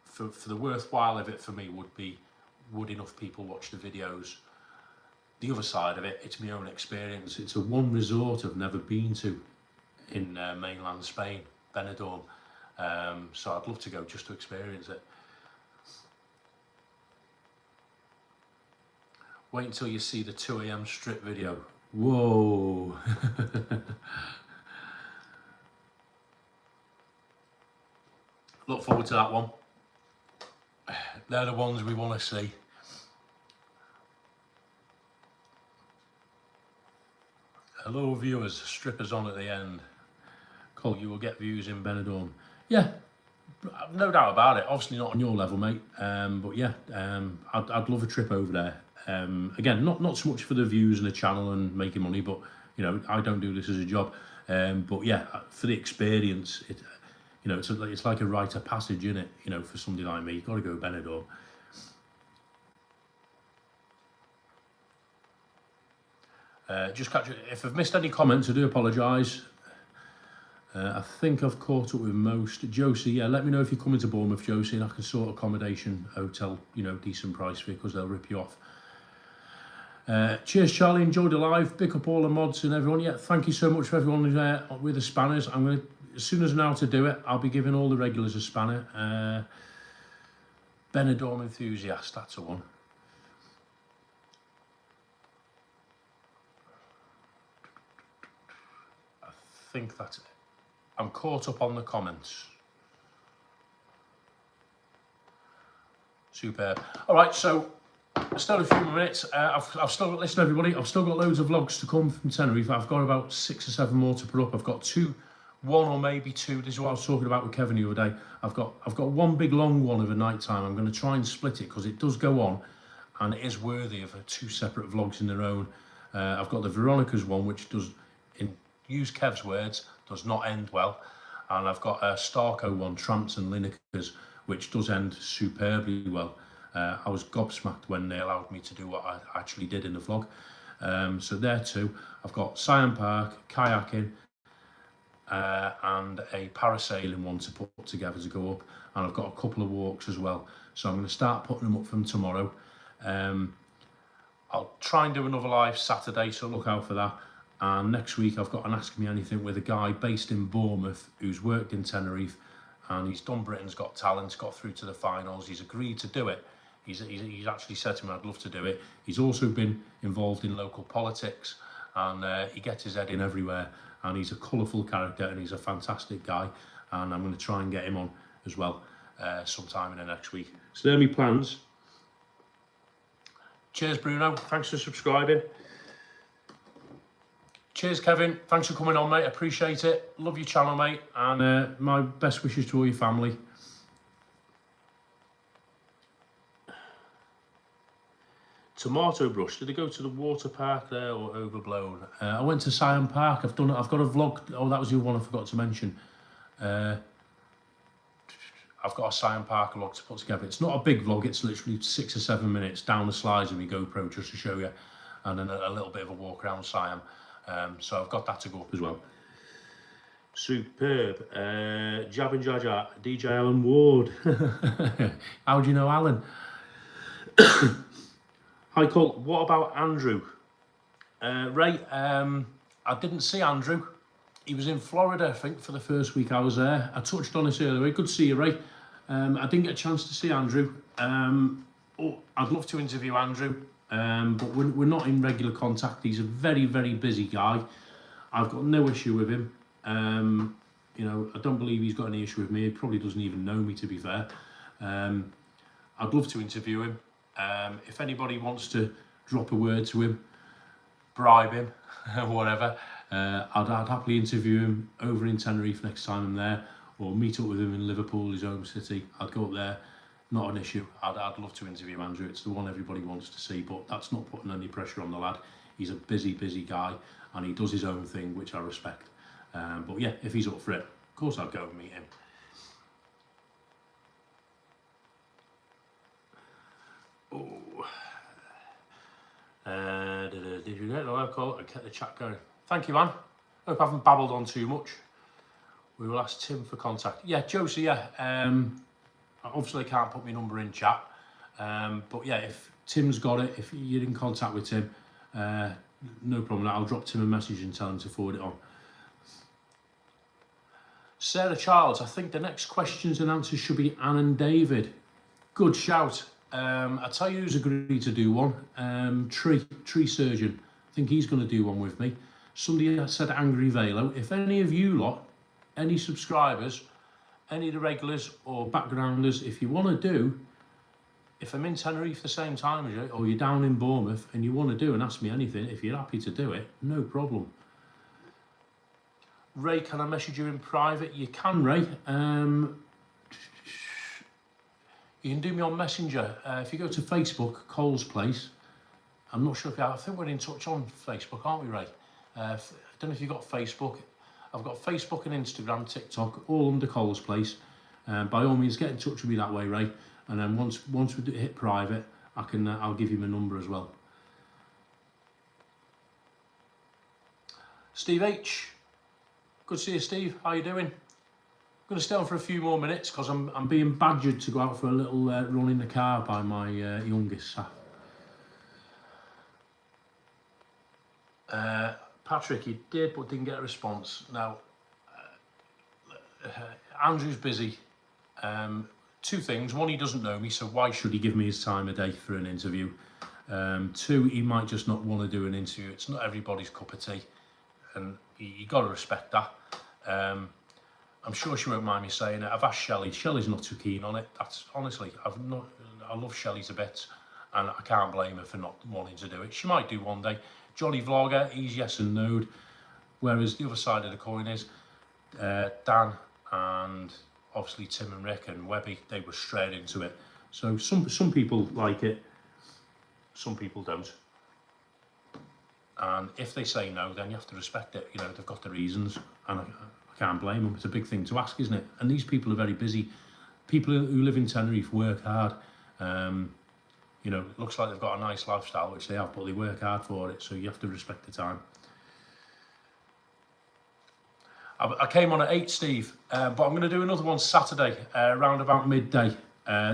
for the worthwhile of it for me would be, would enough people watch the videos? The other side of it, it's my own experience. It's a one resort I've never been to in mainland Spain, Benidorm. So I'd love to go just to experience it. Wait until you see the 2 AM strip video. Whoa. Look forward to that one. They're the ones we want to see. Hello viewers, strippers on at the end. Cool, you will get views in Benidorm. Yeah, no doubt about it. Obviously not on your level, mate. But yeah, I'd love a trip over there. Again, not so much for the views and the channel and making money, but you know, I don't do this as a job. But yeah, for the experience, you know, it's like a rite of passage, isn't it? You know, for somebody like me, you've got to go Benidorm. Just catch it. If I've missed any comments, I do apologise. I think I've caught up with most. Josie, yeah, let me know if you're coming to Bournemouth, Josie, and I can sort accommodation, hotel, you know, decent price for you, because they'll rip you off. Cheers, Charlie. Enjoyed the live. Pick up all the mods and everyone. Yeah, thank you so much for everyone who's there with the spanners. I'm going to, as soon as I know how to do it, I'll be giving all the regulars a spanner. Benidorm enthusiast, that's a one. I think that's it. I'm caught up on the comments. Superb. All right, so still a few more minutes. I've still got, listen everybody, I've still got loads of vlogs to come from Tenerife. I've got about 6 or 7 more to put up. I've got 1 or maybe 2. This is what I was talking about with Kevin the other day. I've got one big long one of a night time. I'm going to try and split it because it does go on, and it is worthy of 2 separate vlogs in their own. I've got the Veronica's one, which does, in use Kev's words, does not end well, and I've got a Starco one, Tramps and Linekers, which does end superbly well. I was gobsmacked when they allowed me to do what I actually did in the vlog. So there too. I've got Siam Park, kayaking, and a parasailing one to put together to go up, and I've got a couple of walks as well. So I'm going to start putting them up from tomorrow. I'll try and do another live Saturday, so look out for that. And next week I've got an Ask Me Anything with a guy based in Bournemouth who's worked in Tenerife, and he's done Britain's Got Talent, got through to the finals. He's agreed to do it. He's actually said to me, I'd love to do it. He's also been involved in local politics, and he gets his head in everywhere, and he's a colourful character, and he's a fantastic guy, and I'm going to try and get him on as well sometime in the next week. So there are my plans. Cheers, Bruno. Thanks for subscribing. Cheers, Kevin. Thanks for coming on, mate. Appreciate it. Love your channel, mate. And my best wishes to all your family. Tomato brush. Did I go to the water park there or overblown? I went to Siam Park. I've got a vlog. Oh, that was the one I forgot to mention. I've got a Siam Park vlog to put together. It's not a big vlog. It's literally 6 or 7 minutes down the slides of my GoPro just to show you, and then a little bit of a walk around Siam. So I've got that to go up as well. Superb. Jab and Jaja, DJ Alan Ward. How do you know Alan? Hi, Cole. What about Andrew? Ray, I didn't see Andrew. He was in Florida, I think, for the first week I was there. I touched on this earlier. Good to see you, Ray. I didn't get a chance to see Andrew. I'd love to interview Andrew. But we're not in regular contact. He's a very, very busy guy. I've got no issue with him. You know, I don't believe he's got any issue with me. He probably doesn't even know me, to be fair. I'd love to interview him. If anybody wants to drop a word to him, bribe him, whatever, I'd happily interview him over in Tenerife next time I'm there, or meet up with him in Liverpool, his home city. I'd go up there, not an issue. I'd love to interview Andrew. It's the one everybody wants to see, but that's not putting any pressure on the lad. He's a busy guy, and he does his own thing, which I respect. But yeah, if he's up for it, of course I'd go and meet him. Oh. Did you get the live call and get the chat going? Thank you, man. Hope I haven't babbled on too much. We will ask Tim for contact. Yeah, Josie, yeah. Obviously, I can't put my number in chat. But yeah, if Tim's got it, if you're in contact with Tim, no problem. I'll drop Tim a message and tell him to forward it on. Sarah Childs, I think the next questions and answers should be Anne and David. Good shout. I'll tell you who's agreed to do one. Tree Surgeon. I think he's going to do one with me. Somebody said Angry Velo. If any of you lot, any subscribers, any of the regulars or backgrounders, if you want to do, if I'm in Tenerife the same time as you, or you're down in Bournemouth and you want to do and ask me anything, if you're happy to do it, no problem. Ray, can I message you in private? You can, Ray. You can do me on Messenger. If you go to Facebook, COLS Place, I'm not sure if you have, I think we're in touch on Facebook, aren't we, Ray? I don't know if you've got Facebook. I've got Facebook and Instagram, TikTok, all under COLS Place. By all means, get in touch with me that way, Ray. And then once we hit private, I'll give you my number as well. Steve H. Good to see you, Steve. How you doing? I'm going to stay on for a few more minutes because I'm being badgered to go out for a little run in the car by my youngest, Saf. Patrick, you did but didn't get a response. Now, Andrew's busy. Two things. One, he doesn't know me, so why should he give me his time of day for an interview? Two, he might just not want to do an interview. It's not everybody's cup of tea, and you got to respect that. I'm sure she won't mind me saying it. I've asked Shelley. Shelley's not too keen on it. That's honestly, I love Shelley's a bit, and I can't blame her for not wanting to do it. She might do one day. Jolly Vlogger, he's yes and no. Whereas the other side of the coin is Dan and obviously Tim and Rick and Webby, they were straight into it. So some people like it, some people don't. And if they say no, then you have to respect it. You know, they've got the reasons, and I can't blame them. It's a big thing to ask, isn't it? And these people are very busy. People who live in Tenerife work hard. You know, it looks like they've got a nice lifestyle, which they have, but they work hard for it, so you have to respect the time. I came on at 8, Steve, but I'm going to do another one Saturday, around about midday.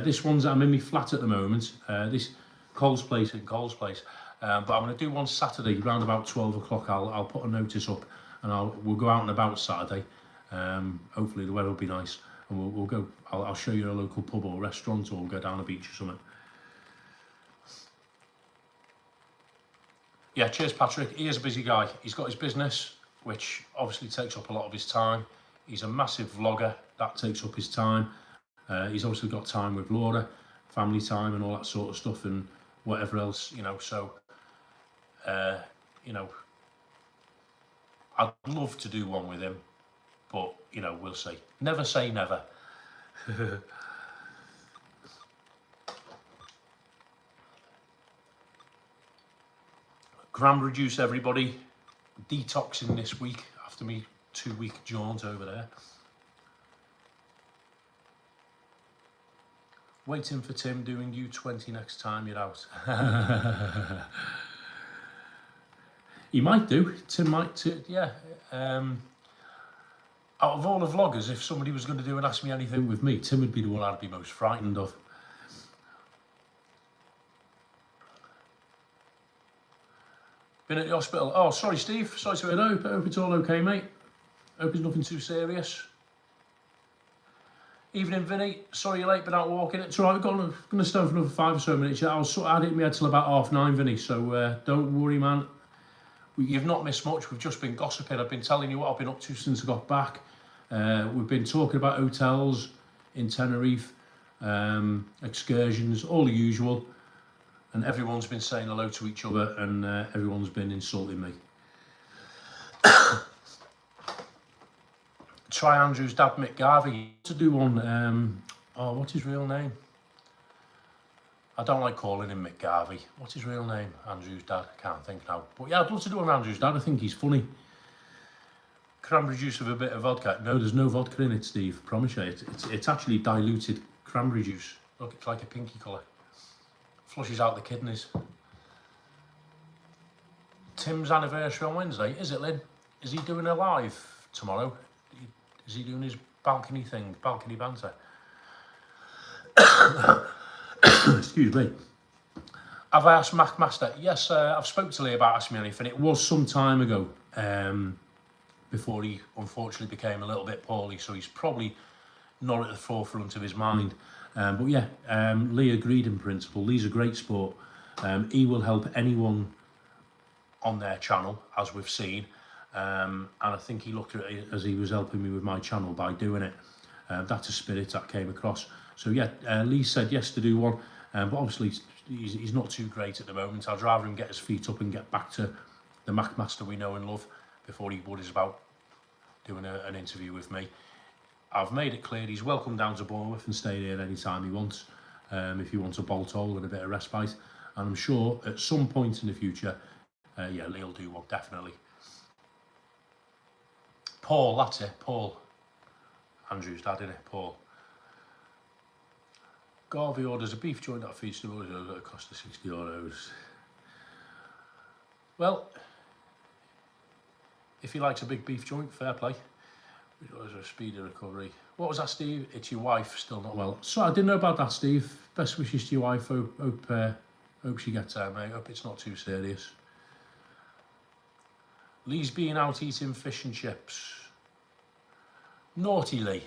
This one's, I'm in my flat at the moment, this COLS Place in COLS Place, but I'm going to do one Saturday, around about 12 o'clock. I'll put a notice up, and we'll go out and about Saturday. Hopefully the weather will be nice, and we'll go, I'll show you a local pub or restaurant, or we'll go down a beach or something. Yeah, cheers, Patrick. He is a busy guy. He's got his business, which obviously takes up a lot of his time. He's a massive vlogger. That takes up his time. He's also got time with Laura, family time and all that sort of stuff, and whatever else, you know. So, you know, I'd love to do one with him, but, you know, we'll see. Never say never. Gram reduce, everybody. Detoxing this week after me 2-week jaunt over there. Waiting for Tim doing U20 next time you're out. He might do. Tim might too. Yeah. Out of all the vloggers, if somebody was going to do and ask me anything with me, Tim would be the one I'd be most frightened of. Been at the hospital. Oh, sorry, Steve. Sorry to hear that. Hope it's all okay, mate. Hope it's nothing too serious. Evening, Vinny. Sorry you're late, been out walking. It's all right. I'm going to stay for another 5 or so minutes. I had it in my head till about 9:30, Vinny. So don't worry, man. You've not missed much. We've just been gossiping. I've been telling you what I've been up to since I got back. We've been talking about hotels in Tenerife, excursions, all the usual. And everyone's been saying hello to each other, and everyone's been insulting me. try Andrew's dad, Mick Garvey, to do one. Oh, what's his real name? I don't like calling him Mick Garvey. What's his real name? Andrew's dad. I can't think now. But yeah, I'd love to do one with Andrew's dad. I think he's funny. Cranberry juice with a bit of vodka. No, there's no vodka in it, Steve. Promise you. It's actually diluted cranberry juice. Look, it's like a pinky colour. Flushes out the kidneys. Tim's anniversary on Wednesday. Is it, Lynn? Is he doing a live tomorrow? Is he doing his balcony thing? Balcony banter? Excuse me. Have I asked Mac Master? Yes, I've spoken to Lee about asking me anything. It was some time ago, before he unfortunately became a little bit poorly, so he's probably not at the forefront of his mind. But yeah, Lee agreed in principle. Lee's a great sport. He will help anyone on their channel, as we've seen. And I think he looked at it as he was helping me with my channel by doing it. That's a spirit that came across. So yeah, Lee said yes to do one, but obviously he's not too great at the moment. I'd rather him get his feet up and get back to the Mac Master we know and love before he worries about doing an interview with me. I've made it clear he's welcome down to Bournemouth and stay here anytime he wants, if he wants a bolt hole and a bit of respite. And I'm sure at some point in the future, yeah, Lee'll do one, definitely. Paul, that's it, Paul. Andrew's dad, isn't it, Paul? Garvey orders a beef joint that feeds the boys at a cost of €60. Well, if he likes a big beef joint, fair play. It was a speedy recovery. What was that, Steve? It's your wife, still not well. So I didn't know about that, Steve. Best wishes to your wife. Hope she gets out, mate. Hope it's not too serious. Lee's being out eating fish and chips. Naughty Lee.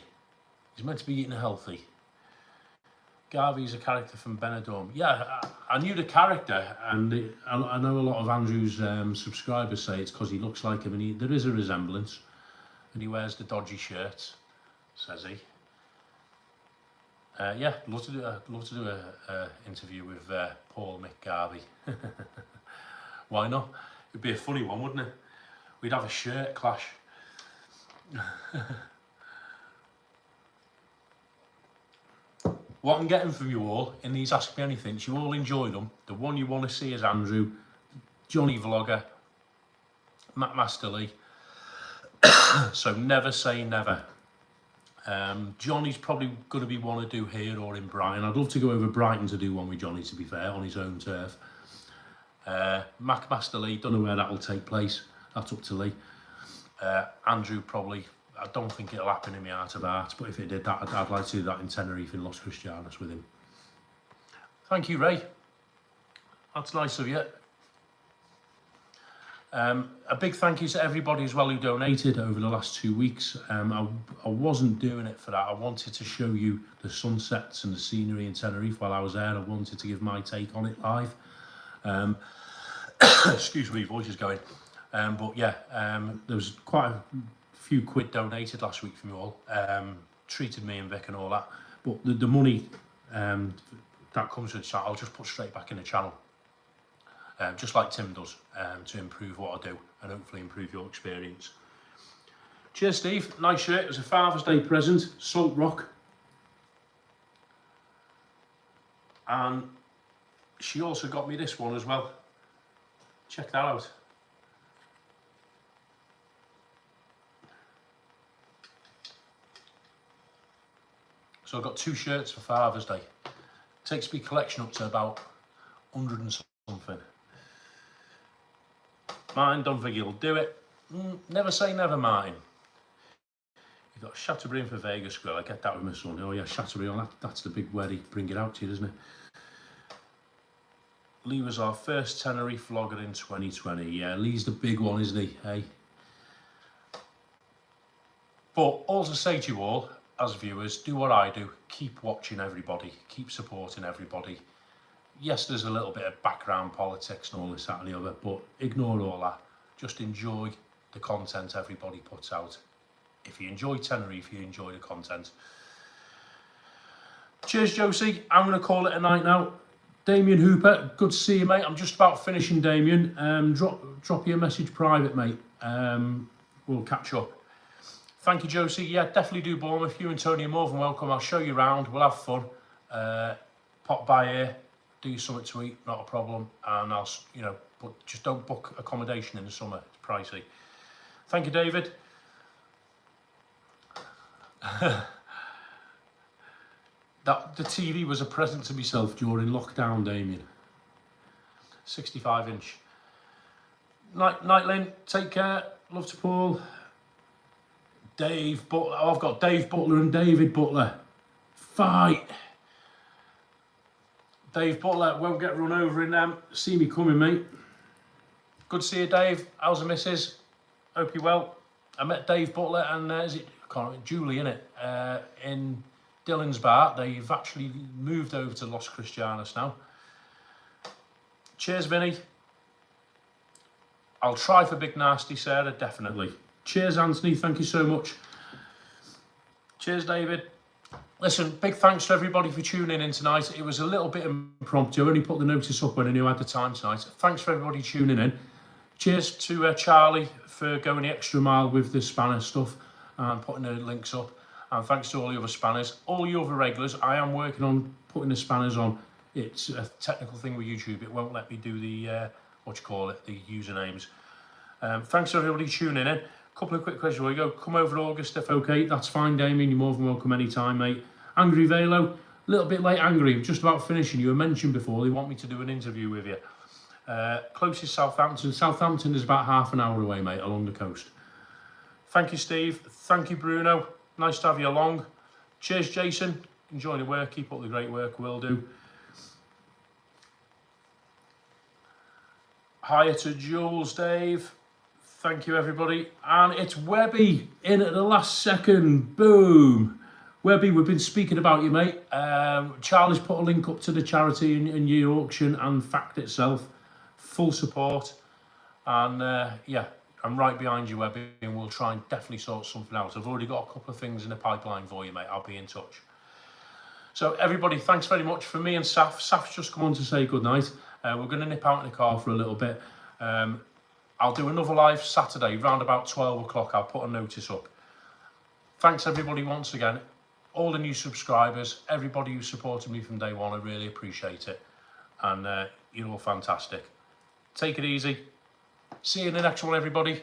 He's meant to be eating healthy. Garvey's a character from Benidorm. Yeah, I knew the character, and I know a lot of Andrew's subscribers say it's because he looks like him, and there is a resemblance. And he wears the dodgy shirts, says he. Yeah, love to do a interview with Paul Mick Garvey. Why not? It'd be a funny one, wouldn't it? We'd have a shirt clash. What I'm getting from you all in these Ask Me Anythings, you all enjoy them. The one you want to see is Andrew, Johnny Vlogger, Matt Master Lee. So never say never. Johnny's probably going to be one to do here or in Brighton. I'd love to go over Brighton to do one with Johnny, to be fair, on his own turf. Mac Master Lee, don't know where that will take place. That's up to Lee. Andrew probably, I don't think it'll happen in my heart of hearts, but if it did, I'd like to do that in Tenerife in Los Cristianos with him. Thank you, Ray. That's nice of you. A big thank you to everybody as well who donated over the last 2 weeks. I wasn't doing it for that. I wanted to show you the sunsets and the scenery in Tenerife while I was there. I wanted to give my take on it live. Excuse me, voice is going. But yeah, there was quite a few quid donated last week from you all. Treated me and Vic and all that. But the money that comes with the channel, I'll just put straight back in the channel. Just like Tim does, to improve what I do and hopefully improve your experience. Cheers, Steve. Nice shirt. It was a Father's Day present. Salt Rock. And she also got me this one as well. Check that out. So I've got 2 shirts for Father's Day. Takes my collection up to about 100 and something. Mine, don't think he'll do it. Never say never, Martin. You've got Chateaubriand for Vegas Grill. I get that with my son. Oh yeah, Chateaubriand, that's the big where he bring it out to you, isn't it? Lee was our first Tenerife vlogger in 2020. Yeah, Lee's the big one, isn't he? Hey. But all to say to you all, as viewers, do what I do. Keep watching everybody. Keep supporting everybody. Yes, there's a little bit of background politics and all this, that and the other, but ignore all that. Just enjoy the content everybody puts out. If you enjoy Tenerife, you enjoy the content. Cheers, Josie. I'm going to call it a night now. Damien Hooper, good to see you, mate. I'm just about finishing, Damien. Drop you a message private, mate. We'll catch up. Thank you, Josie. Yeah, definitely do Bournemouth. You and Tony are more than welcome. I'll show you around. We'll have fun. Pop by here, do you something to eat, not a problem. And I'll, you know, but just don't book accommodation in the summer. It's pricey. Thank you, David. The TV was a present to myself during lockdown, Damien. 65 inch. Night, Lynn. Take care. Love to Paul. Dave Butler. Oh, I've got Dave Butler and David Butler. Fight. Dave Butler won't get run over in them. See me coming, mate. Good to see you, Dave. How's the missus? Hope you're well. I met Dave Butler and is it? I can't remember, Julie, innit? In Dylan's bar. They've actually moved over to Los Cristianos now. Cheers, Vinny. I'll try for Big Nasty, Sarah, definitely. Cheers, Anthony. Thank you so much. Cheers, David. Listen, big thanks to everybody for tuning in tonight. It was a little bit impromptu. I only put the notice up when I knew I had the time tonight. Thanks for everybody tuning in. Cheers to Charlie for going the extra mile with the spanner stuff and putting the links up. And thanks to all the other spanners. All the other regulars, I am working on putting the spanners on. It's a technical thing with YouTube. It won't let me do the, the usernames. Thanks to everybody tuning in. Couple of quick questions before we go. Come over August if okay. That's fine, Damien. You're more than welcome anytime, mate. Angry Velo, a little bit late, Angry. I'm just about finishing. You were mentioned before. They want me to do an interview with you. Closest Southampton. Southampton is about half an hour away, mate, along the coast. Thank you, Steve. Thank you, Bruno. Nice to have you along. Cheers, Jason. Enjoy the work. Keep up the great work. Will do. Hiya to Jules, Dave. Thank you, everybody. And it's Webby in at the last second. Boom. Webby, we've been speaking about you, mate. Charlie's put a link up to the charity in your auction and Fact itself. Full support. And yeah, I'm right behind you, Webby, and we'll try and definitely sort something out. I've already got a couple of things in the pipeline for you, mate. I'll be in touch. So, everybody, thanks very much. For me and Saf. Saf's just come on to say goodnight. We're going to nip out in the car for a little bit. I'll do another live Saturday, round about 12 o'clock. I'll put a notice up. Thanks, everybody, once again. All the new subscribers, everybody who supported me from day one, I really appreciate it. And you're all fantastic. Take it easy. See you in the next one, everybody.